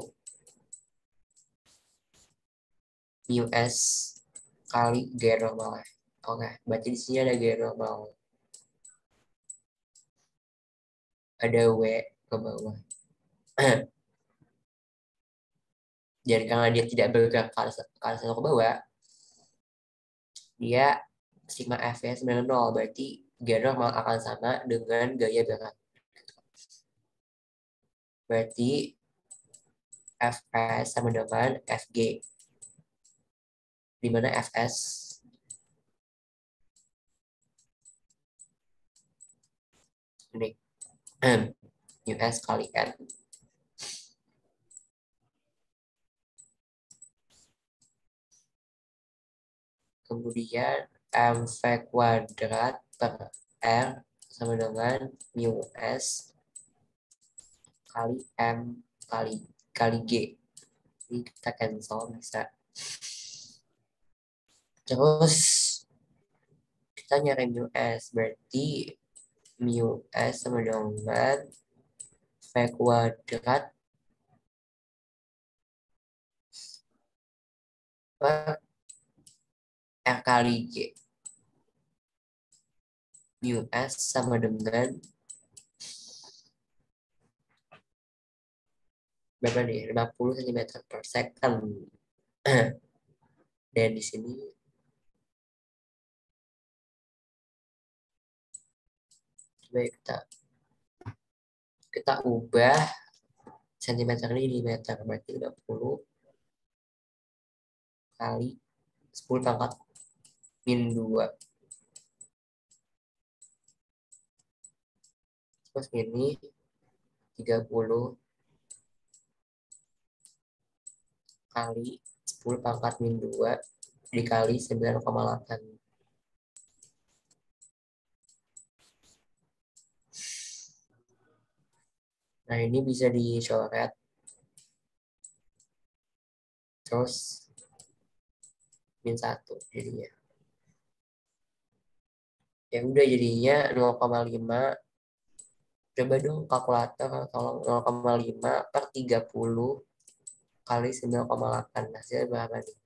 mu s kali G normal. Oke, berarti di sini ada G normal. Ada W ke bawah. Dan karena dia tidak bergerak ke arah satu ke bawah, dia sigma F-nya sebenarnya 0. Berarti G normal akan sama dengan gaya berat. Berarti Fs sama dengan Fg. Di mana Fs ini US kali N. Kemudian mv kuadrat per R sama dengan mu S kali M kali kali G. Ini kita cancel bisa. Terus kita nyari mu S, berarti mu S sama dengan V kuadrat per R kali G. Mu S sama dengan berapa nih? 50 cm per second. Dan di sini coba kita ubah cm ini di meter, berarti 50 kali 10 pangkat min 2. Terus ini 30 kali 10 pangkat min 2 dikali 9,8. Nah, ini bisa dicoret. Terus min 1 jadinya. Ya udah jadinya 0,5. Coba dong kalkulator tolong 0,5 per 30 kali 9,8. Hasilnya berapa nih?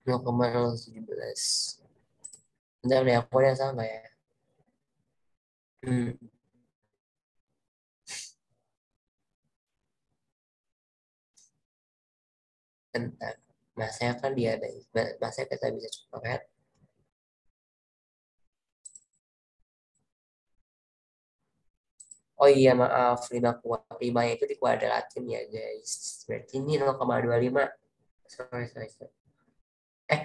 Nol koma nol tujuh belas. Bentar nih, aku yang sama ya. Hmm, bentar. Masanya kan dia ada. Masanya kita bisa coret. Oh iya, maaf. 5 itu dikuadratin ya, guys. Berarti ini 0,25. Sorry, sorry, sorry. Eh,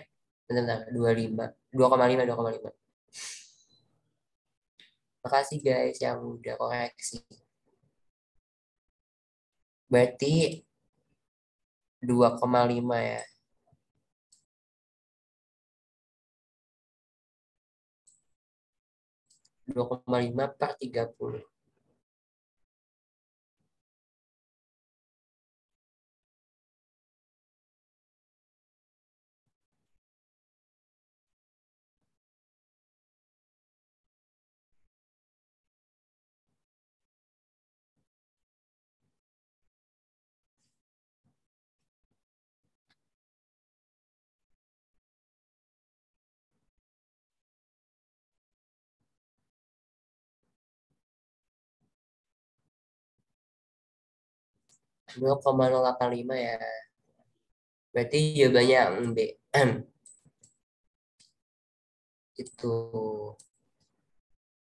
bentar, bentar. 25. 2,5, 2,5. Makasih guys yang udah koreksi. Berarti 2,5 ya. 2,5 per 30. Dua koma nol delapan lima ya. Berarti jawabannya yang B. Itu.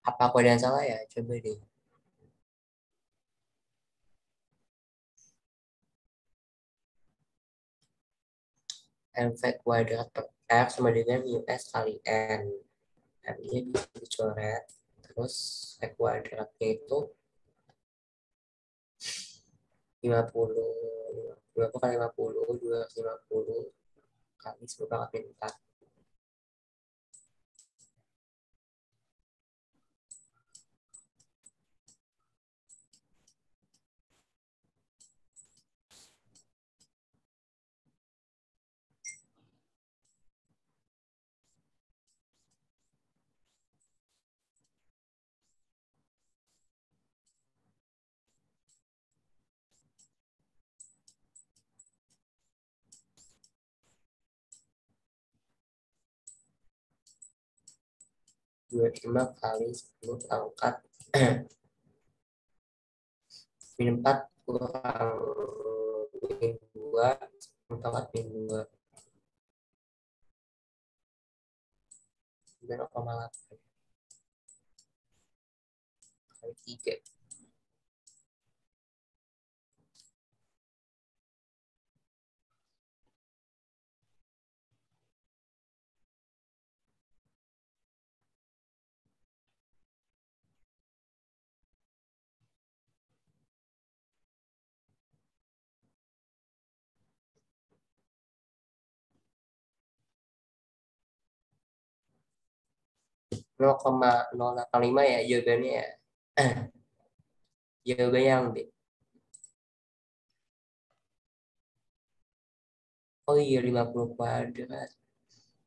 Apa aku ada yang salah ya? Coba deh. MV kuadrat per R sama dengan mu S kali N. M-nya bisa dicoret. Terus V kuadratnya itu 50. 20 kali 50, 250 kali 10 kali 4. 25 kali 10 pangkat min 4 kurang min 2 pangkat min 2 0,8 kali 3. Nol koma nol delapan lima ya jawabannya ya. Jawabannya yang B. Oh iya 50 kuadrat.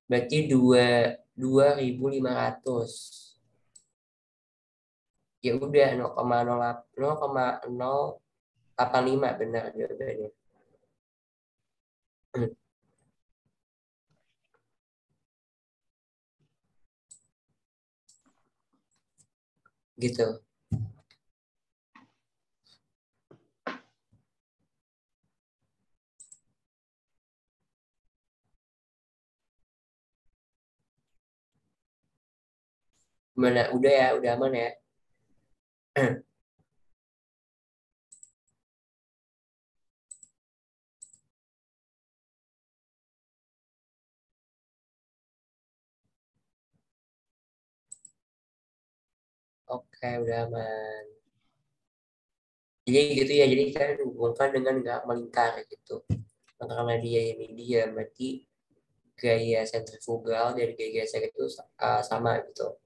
Berarti 2.500. Ya udah 0,085 benar jawabannya. Gitu. Gimana? Udah ya, udah aman ya. Oke, udah aman. Jadi gitu ya, jadi kan hubungkan dengan gak melingkar gitu. Nah, karena dia ini dia, berarti gaya sentrifugal dari gaya gesek itu sama gitu.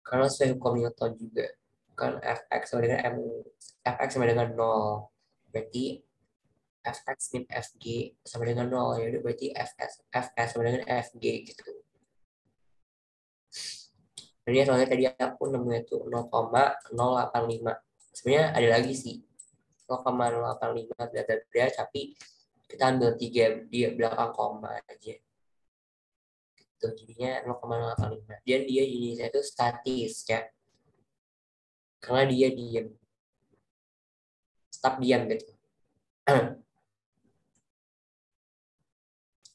Karena sesuai hukum Newton juga, kan Fx sama dengan M, Fx sama dengan 0. Berarti Fx min Fg sama dengan 0. Ya udah berarti Fs sama dengan Fg gitu. Jadi soalnya tadi aku nemunya tuh 0,085. Sebenarnya ada lagi sih 0,085 bla bla bla, tapi kita ambil 3 di belakang koma aja. Tuh, jadinya 0,085. Dan dia jenisnya itu statis ya. Karena dia diam, tetap diam gitu.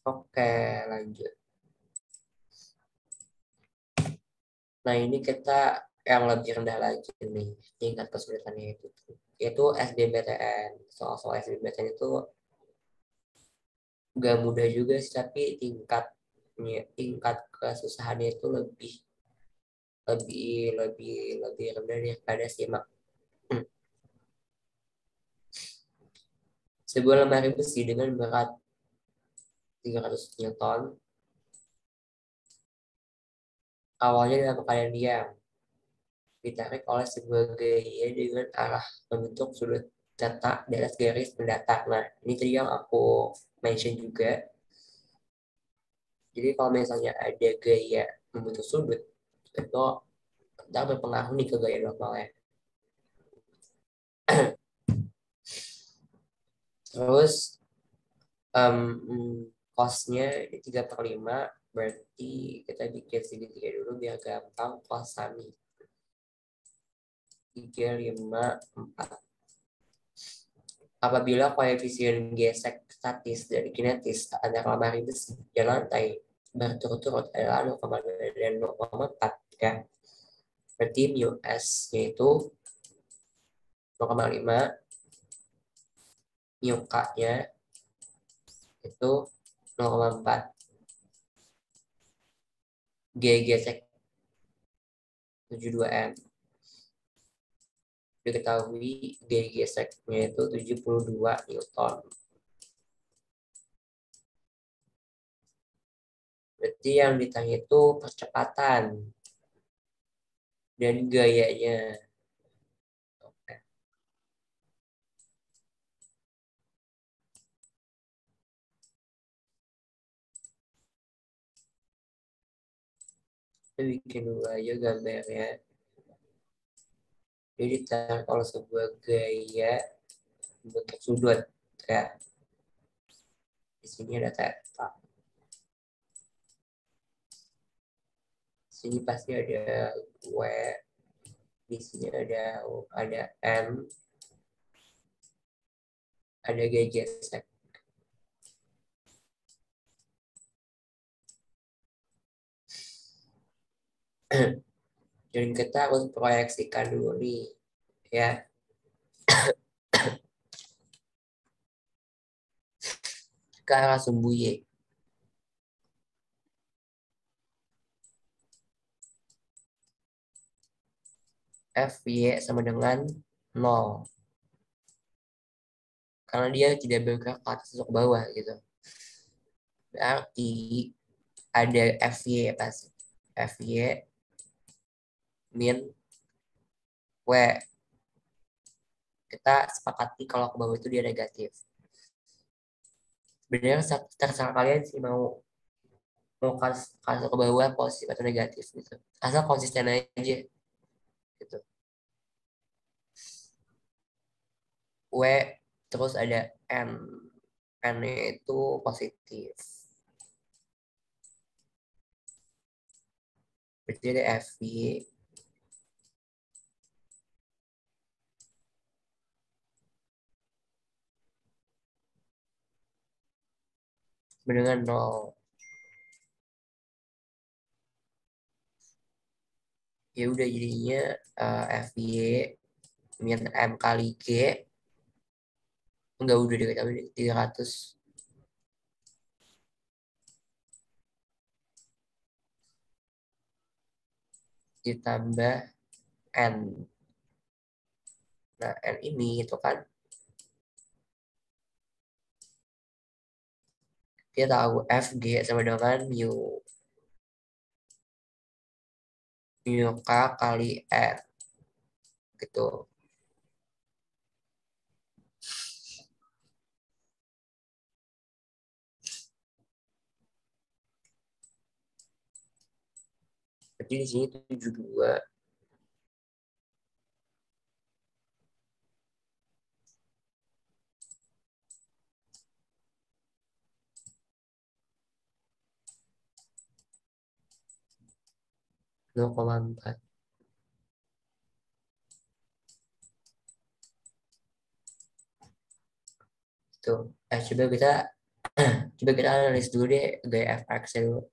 Oke, lanjut. Nah, ini kita yang lebih rendah lagi nih, tingkat kesulitannya itu. Yaitu SBMPTN. Soal-soal SBMPTN itu gak mudah juga sih, tapi tingkat kesusahannya itu lebih lebih lebih lebih rendah daripada simak. Sebuah lemari besi dengan berat 300 Newton awalnya dalam keadaan diam, ditarik oleh sebuah gaya dengan arah membentuk sudut letak di atas garis mendatar. Nah, ini tadi yang aku mention juga. Jadi kalau misalnya ada gaya membentuk sudut, itu tidak berpengaruh nih ke gaya normalnya. Terus cos-nya di 3/5, berarti kita bikin segitiga dulu biar gampang. Cos sami 354. Apabila koefisien gesek statis dari kinetis antara lemari besi dan lantai berturut-turut adalah 0,2 dan 0,4 ya. Berarti mu S yaitu 0,5, mu K-nya itu 0,4, G gesek 72 M. Diketahui G geseknya itu 72 Newton. Berarti yang ditanya itu percepatan dan gayanya. Kita bikin dulu aja gambarnya. Jadi ditarik oleh sebuah gaya bentuk sudut. Kayak di sini ada theta. Di sini pasti ada W. Di sini ada M. Ada gaya gesek. Dan kita harus proyeksikan dulu nih ya ke arah sumbu Y. Fy sama dengan 0. Karena dia tidak bergerak ke atas atau ke bawah gitu. Berarti ada Fy pasti. Fy min W. Kita sepakati kalau ke bawah itu dia negatif. Sebenarnya terserah kalian sih mau kasih ke bawah positif atau negatif gitu. Asal konsisten aja gitu. W terus ada N. N itu positif. Berarti ada Fy dengan 0. Ya udah jadinya Fy min M kali G. Enggak, udah diketahui 300 ditambah N. Nah, N ini itu kan kita tahu FG sama dengan mu K kali R gitu. Jadi di sini 72 0,4 itu. Coba kita analis dulu deh gaya fx dulu.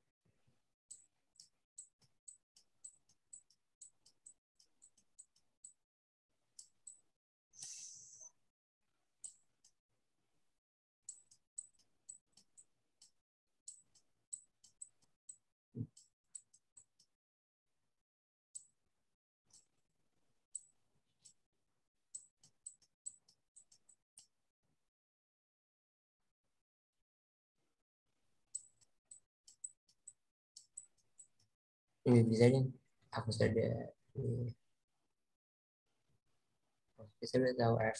Ini bisa nih aku sudah ini bisa udah tahu f.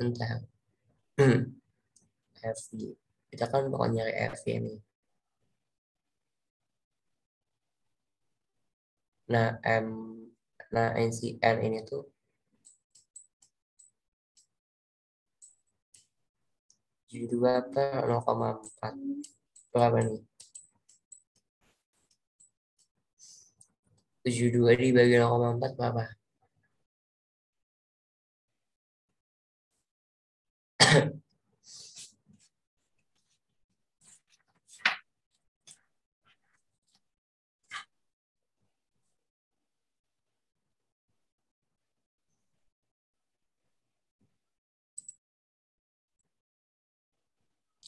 Tentang f. Kita kan bakal nyari f ini. Nah, NCN ini tuh 72 per 0,4. Berapa nih? 72 dibagi 0,4 berapa?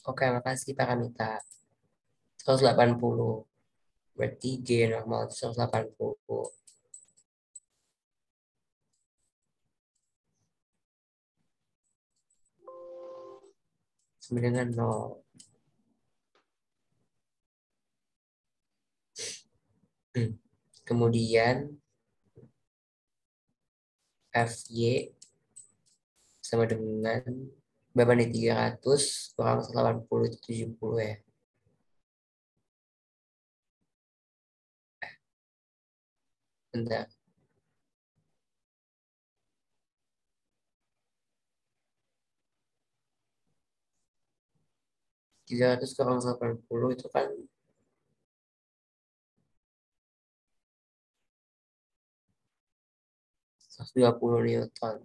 Oke, makasih Pak Kamita. 180. Berarti G normal 180. Sama dengan 0. Kemudian FY sama dengan berapa nih? 300 kurang 180 itu 70 ya. Bentar. 300 kurang 180 itu kan 120 Newton.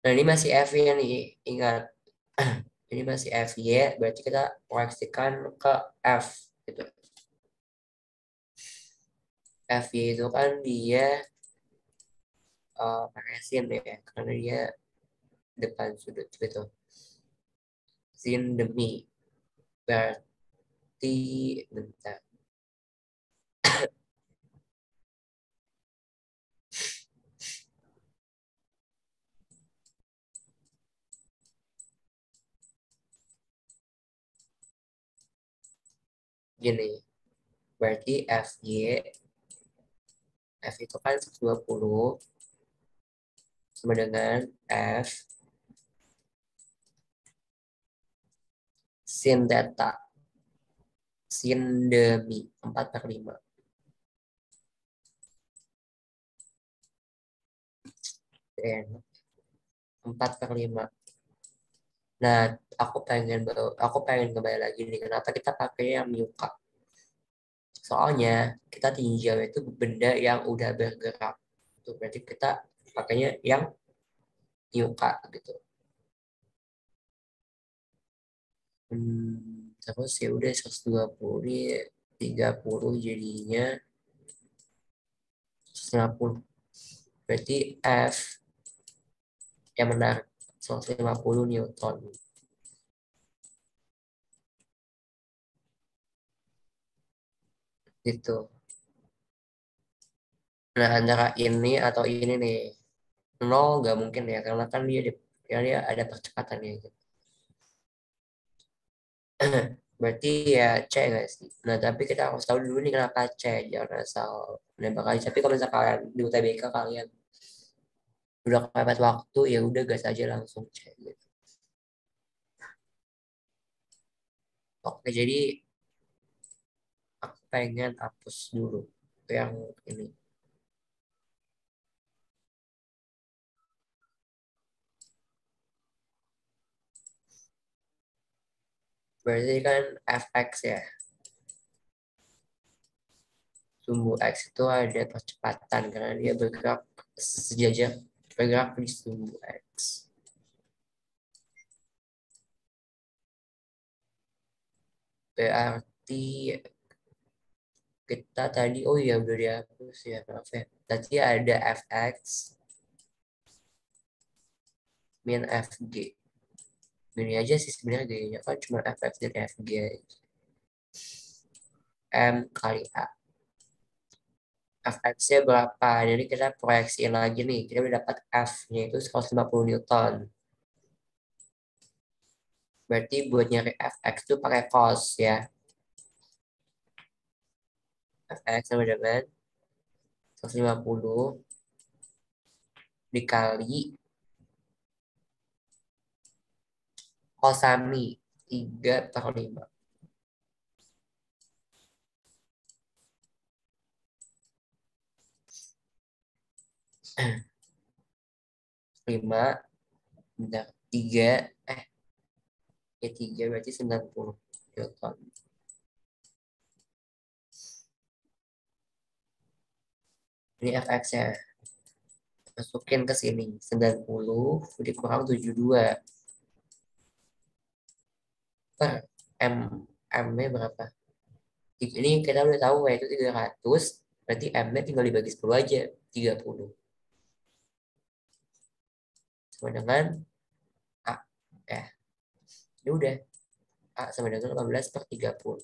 Nah, ini masih FY nih. Ingat, ini masih FY, berarti kita proyeksikan ke F gitu. FY itu kan dia pakai sin ya, karena dia depan sudut gitu. Sin demi. Berarti, bentar. Gini, berarti F itu kan 120 sama dengan F sin data, sin demi 4/5. 4/5. Nah, aku pengen kembali lagi nih, kenapa kita pakai yang muka? Soalnya kita tinjau itu benda yang udah bergerak. Itu berarti kita pakainya yang muka gitu. Terus ya udah 120 ini 30 jadinya 150. Berarti F yang menarik 150 Newton. Gitu. Nah, antara ini atau ini nih, nol nggak mungkin ya, karena kan dia ada percepatannya gitu. Berarti ya C nggak sih? Nah, tapi kita harus tahu dulu nih kenapa C, jangan asal nembak aja. Tapi kalau misalnya kalian di UTBK kalian udah kepepet waktu, ya udah gas aja langsung C gitu. Oke, jadi aku pengen hapus dulu yang ini. Berarti kan fx ya. Sumbu X itu ada percepatan karena dia bergerak sejajar bergerak di sumbu X. Berarti kita tadi, oh iya udah dihapus ya, maaf ya. Tadi ada fx min fg. Ini aja sih sebenarnya gayanya kan cuma fx dan fg. M kali A. Fx-nya berapa? Jadi kita proyeksiin lagi nih. Kita udah dapat F-nya itu 150 Newton. Berarti buat nyari Fx itu pakai cos ya. Fx sama dengan 150 dikali kosami 3/5. 5, bentar, 3, ya 3 berarti 90 Newton. Ini Fx-nya. Masukin ke sini. 90 dikurang 72 per M. M-nya berapa? Ini kita udah tahu yaitu 300. Berarti M-nya tinggal dibagi 10 aja. 30. Sama dengan A. Ya, ini udah. A sama dengan 18/30.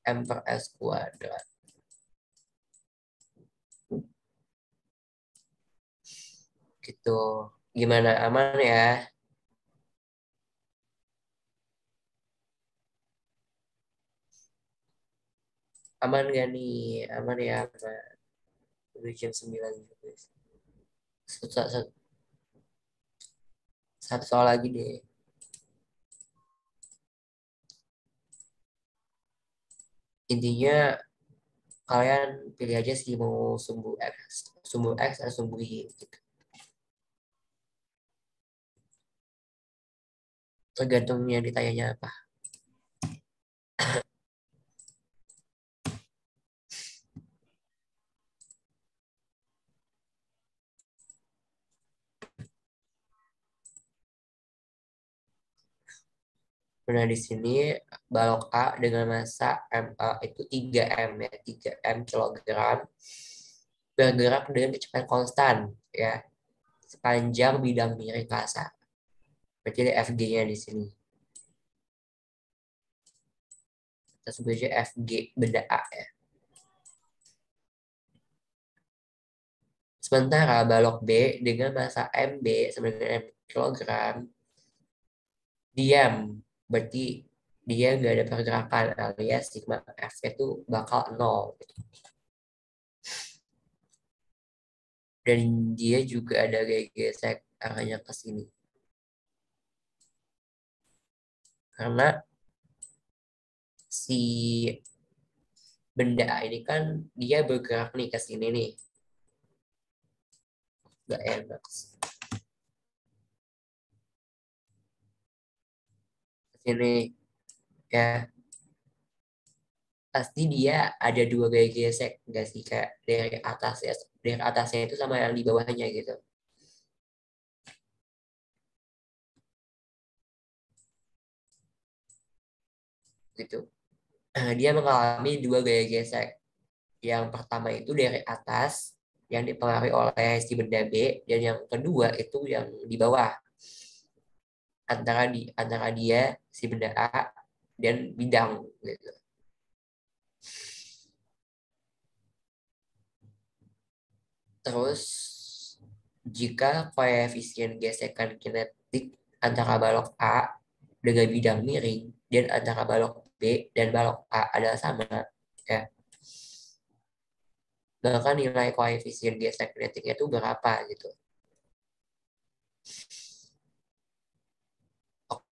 M per S kuadrat. Gitu. Gimana? Aman ya? Aman gak nih? Aman ya? Aman. Udah jam 9 juga. Satu soal lagi deh. Intinya kalian pilih aja sih mau sumbu X. Sumbu X atau sumbu Y gitu. Tergantung yang ditanyanya apa. Nah, di sini balok A dengan massa MA itu 3M ya, 3M kilogram bergerak dengan kecepatan konstan ya sepanjang bidang miring kasa. Berarti ada FG-nya di sini. Kita sebut aja FG benda A ya. Sementara balok B dengan massa MB sama dengan M kilogram diam. Berarti dia nggak ada pergerakan alias sigma F itu bakal nol. Dan dia juga ada gaya gesek arahnya ke sini. Karena si benda ini kan dia bergerak nih ke sini nih. Gak enak. Ke sini ya. Pasti dia ada dua gaya gesek. Gak sih? Kayak dari atas ya. Dari atasnya itu sama yang di bawahnya gitu. Gitu. Dia mengalami dua gaya gesek. Yang pertama itu dari atas. yang dipengaruhi oleh si benda B, dan yang kedua itu yang di bawah antara dia si benda A dan bidang gitu. Terus jika koefisien gesekan kinetik antara balok A dengan bidang miring dan antara balok B dan balok A adalah sama, ya, maka nilai koefisien gesek kinetiknya itu berapa gitu.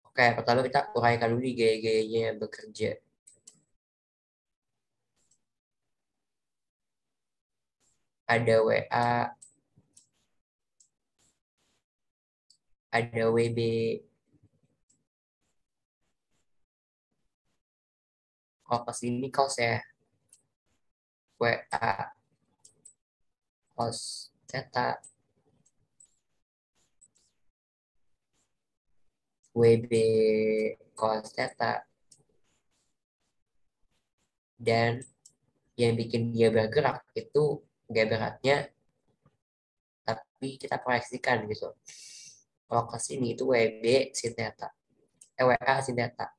Oke, pertama kita uraikan dulu nih gaya-gayanya yang bekerja. Ada WA, ada WB, kalau ke sini cos ya, WA cos theta, WB cos theta, dan yang bikin dia bergerak itu gak beratnya, tapi kita proyeksikan gitu. Kalau ke sini itu WB sin theta, WA sin theta.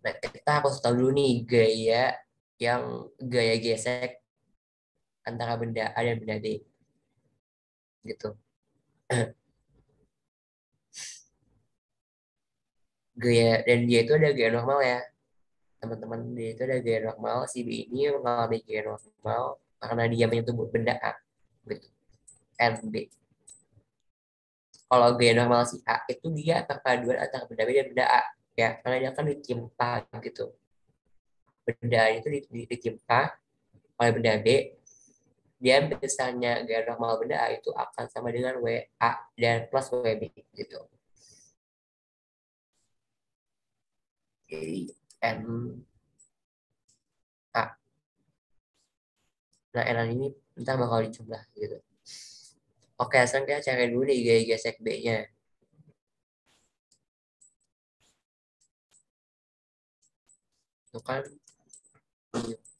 Nah, kita harus tahu dulu nih yang gaya gesek antara benda A dan benda B gitu. Dia itu ada gaya normal ya, teman-teman. Dia itu ada gaya normal, si B ini mengalami gaya normal karena dia menyentuh benda A gitu, N B. Kalau gaya normal si A itu dia perpaduan antara benda B dan benda A, ya, karena dia kan ditimpa gitu. Benda itu ditimpa oleh benda B, dia misalnya gaya normal benda A itu akan sama dengan WA dan plus WB gitu. Jadi N A. Nah, N ini ntar bakal dijumlah gitu. Oke, sekarang kita cari dulu nih gaya gesek B-nya. Itu kan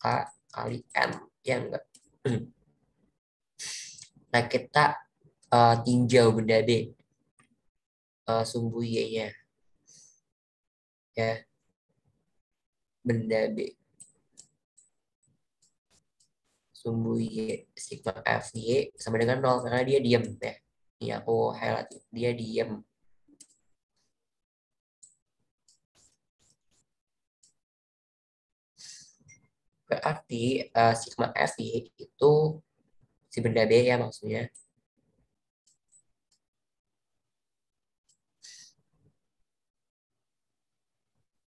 K kali N, ya enggak? Nah, kita tinjau benda B, sumbu Y-nya, ya, benda B. Sumbu Y, sigma F Y sama dengan 0, karena dia diam, ya. Ini aku highlight, dia diam. Berarti sigma F Y itu si benda B ya maksudnya.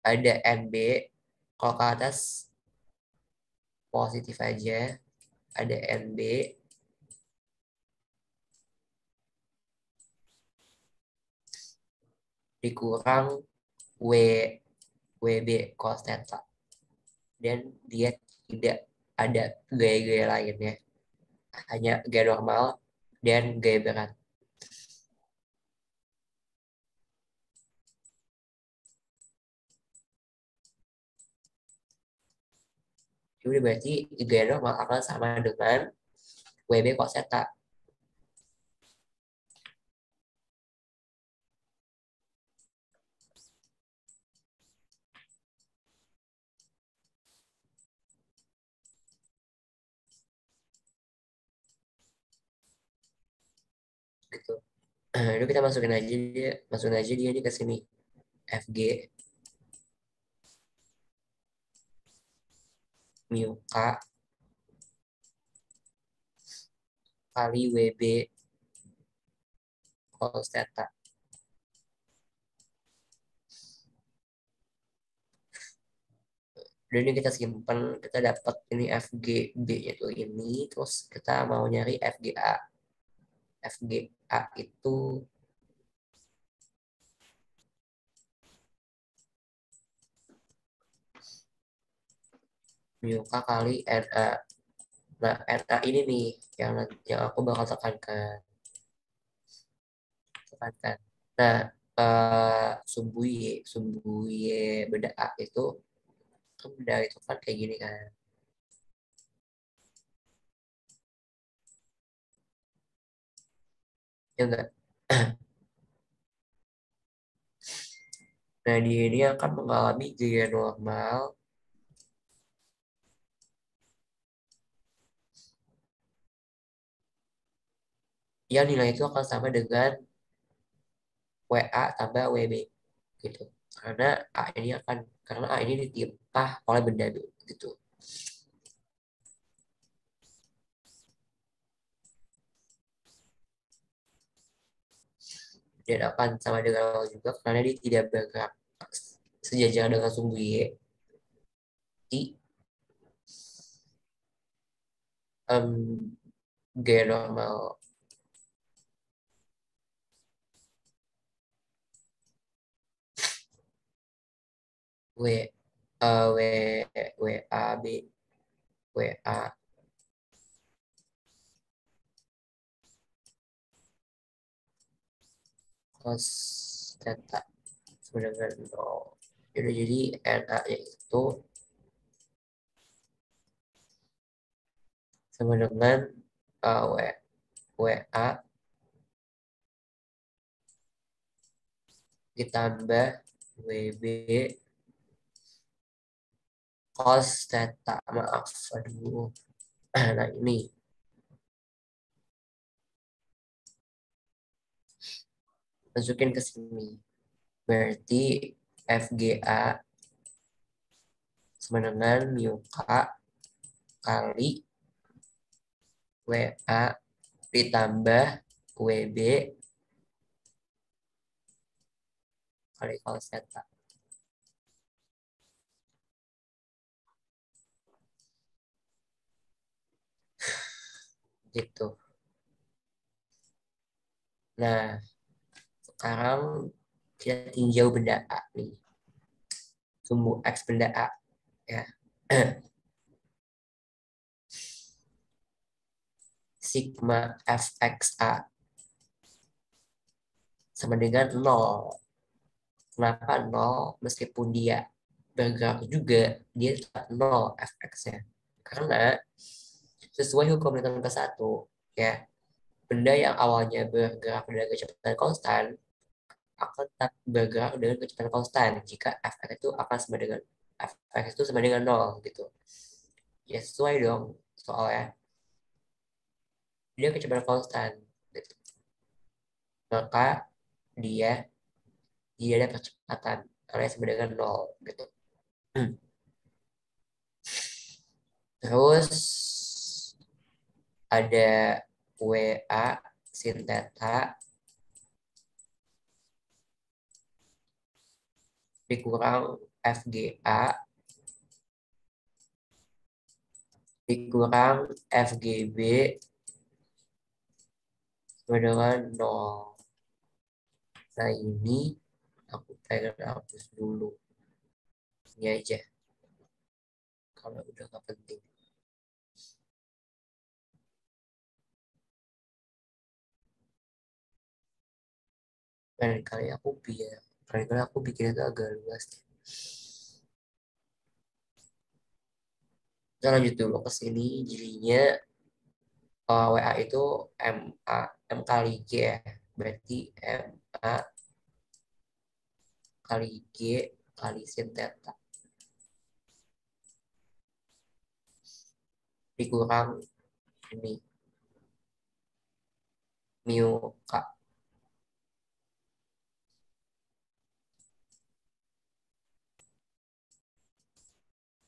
Ada NB, kalau ke atas positif aja, ada NB dikurang W WB cos theta, dan dia tidak ada gaya-gaya lainnya, hanya gaya normal dan gaya berat. Jadi berarti gaya normal akan sama dengan WB cos theta gitu. Itu kita masukin aja dia ini ke sini, FG mu K kali WB cos theta. Dan ini kita simpan, kita dapat ini FGB itu ini, terus kita mau nyari FGA. FGA itu mu K kali NA. Nah, NA ini nih yang aku bakal tekankan. Nah, sumbu Y benda A itu kan benda itu kan kayak gini kan. Ya enggak? Nah, dia ini akan mengalami gaya normal yang nilai itu akan sama dengan WA tambah WB gitu. Karena A ini ditimpa oleh benda B gitu. Dan akan sama dengan nol juga karena dia tidak bergerak sejajar dengan sumbu Y di em, gaya normal W W WA B WA cos theta sama dengan nol. Jadi NA nya itu sama dengan WA ditambah WB cos theta. Maaf, aduh. Nah, ini masukin ke sini. Berarti FGA sama dengan mu K kali WA ditambah WB kali cos theta. Gitu. Nah, sekarang kita tinjau benda A nih. Sumbu X benda A. Ya. Sigma FXA sama dengan 0. Kenapa 0? Meskipun dia bergerak juga, dia tetap 0 fx-nya. Karena sesuai hukum Newton ke-1, ya, benda yang awalnya bergerak dengan kecepatan konstan akan tetap bergerak dengan kecepatan konstan jika fx itu akan sama dengan fx itu sama dengan 0 gitu. Ya sesuai dong soalnya dia kecepatan konstan gitu. Maka dia dia ada percepatan karena sama dengan 0 gitu. Terus ada WA sin theta dikurang FGA dikurang FGB sama dengan 0. Nah, ini aku pengen hapus dulu. Ini aja kalau udah gak penting. Kali-kali aku bikin itu agak luas. Kita lanjut dulu ke sini. Jadinya WA itu MA M kali G ya. Berarti MA kali G kali sin theta dikurang ini mu K.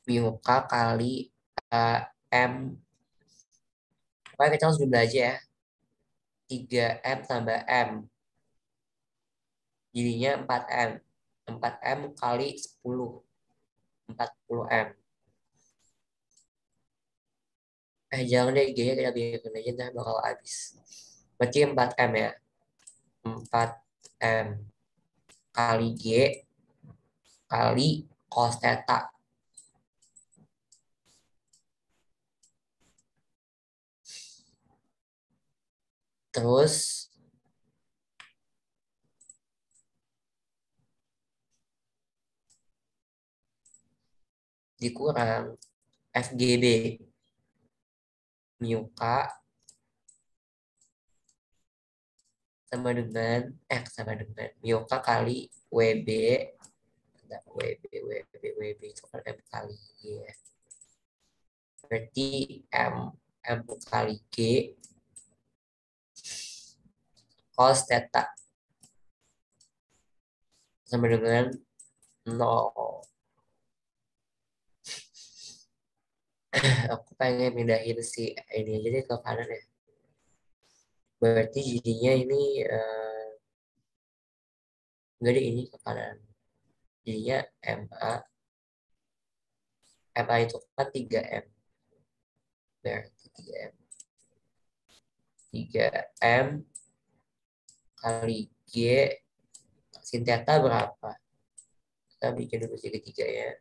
Mu K kali M. Pokoknya kita harus jumlah aja ya. 3M tambah M. Jadinya 4M. 4M kali 10. 40M. Jangan deh, G-nya kita biarkan aja, ntar bakal habis. Berarti 4M ya. 4M kali G kali cos theta. Terus dikurang FGB mu K sama dengan mu K kali WB. Nah, WB itu kan M kali Y ya. Berarti M kali G cos theta sama dengan 0. Aku pengen pindahin si ini aja deh ke kanan ya. Berarti jadinya ini enggak deh, ini ke kanan. Jadinya MA itu kan 3M. Berarti 3M kali G sin theta berapa? Kita bikin dulu segitiga ya.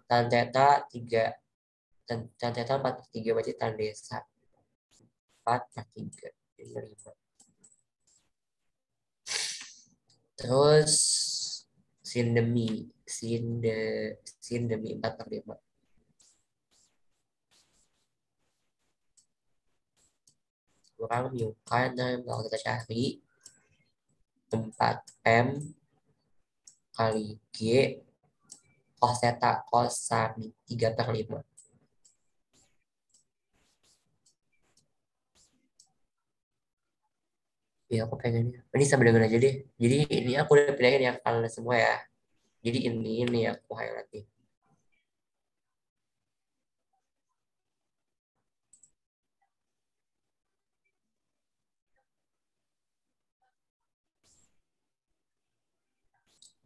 Tan theta 3. Tan theta 4/3 berarti tan desa 4/3. Ini 5. Terus sin demi sin demi 4/5. Kurang mu kan kalau kita cari 4M kali G cos theta cos sami 3/5. Ya aku pengen ini sama dengan aja deh. Jadi ini aku udah pindahin yang kanan semua ya. Jadi ini aku highlight nih.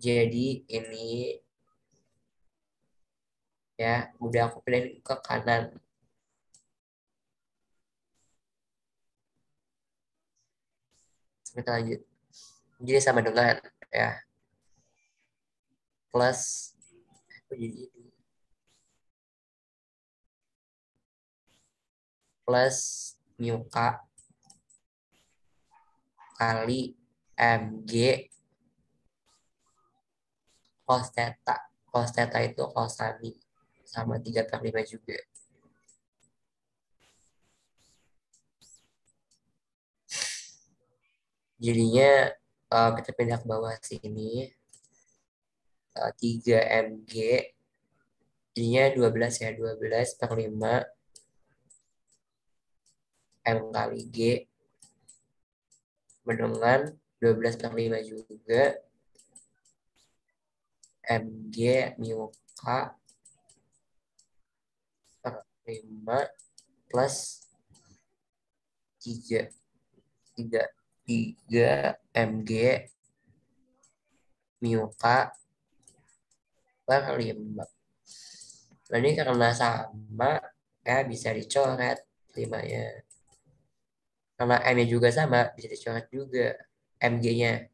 Jadi ini ya udah aku pindahin ke kanan. Kita lanjut. Jadi sama dengan ya plus jadi ini plus mu k kali mg cos theta. Cos theta itu cos sami sama 3/5 juga. Jadinya kita pindah ke bawah sini 3mg jadinya 12 ya, 12/5 M kali G dengan 12/5 juga MG mu K per 5 plus 3 3 3 MG mu K per 5. Nah ini karena sama ya bisa dicoret 5-nya. Karena M-nya juga sama bisa dicoret juga MG-nya.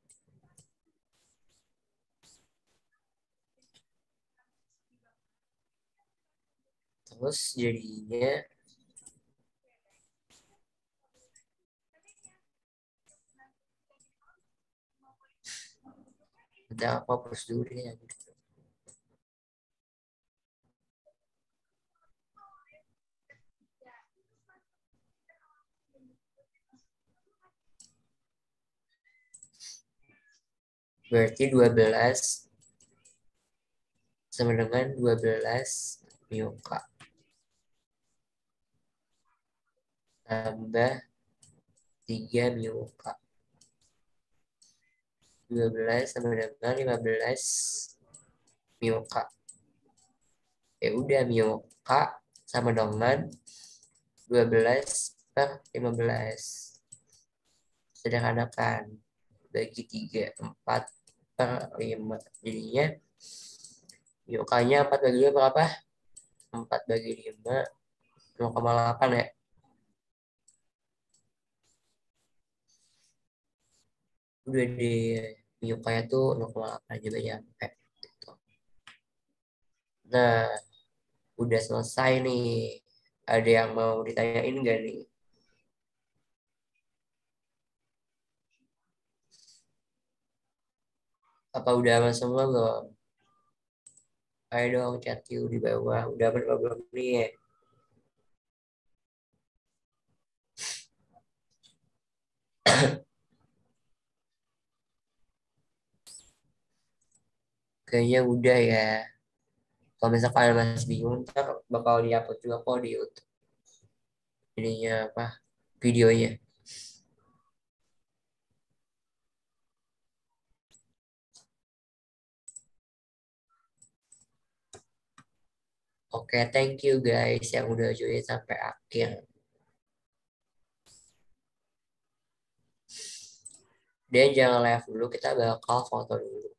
Terus jadinya udah aku hapus dulu deh ya. Berarti 12 sama dengan 12 mu K tambah 3 mu K. 12 sama dengan 15 mu K. Ya udah mu K sama dengan 12/15. Sederhanakan. Bagi 3, 4/5. Jadinya mu K-nya 4/5 berapa? 4/5, 0,8 ya. Udah di mu K-nya tuh 0,8 juga nyampe. Gitu. Nah, udah selesai nih. Ada yang mau ditanyain nggak nih? Apa udah sama semua belum? Ayo dong chat you di bawah. Udah berapa belum nih? Kayaknya udah ya. Kalau misalnya kalian masih bingung, ntar bakal diupload juga kok di YouTube. Ininya apa? Videonya. Oke, thank you guys yang udah join sampai akhir. Dan jangan live dulu, kita bakal foto dulu.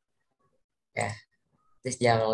Ya, terus jangan live.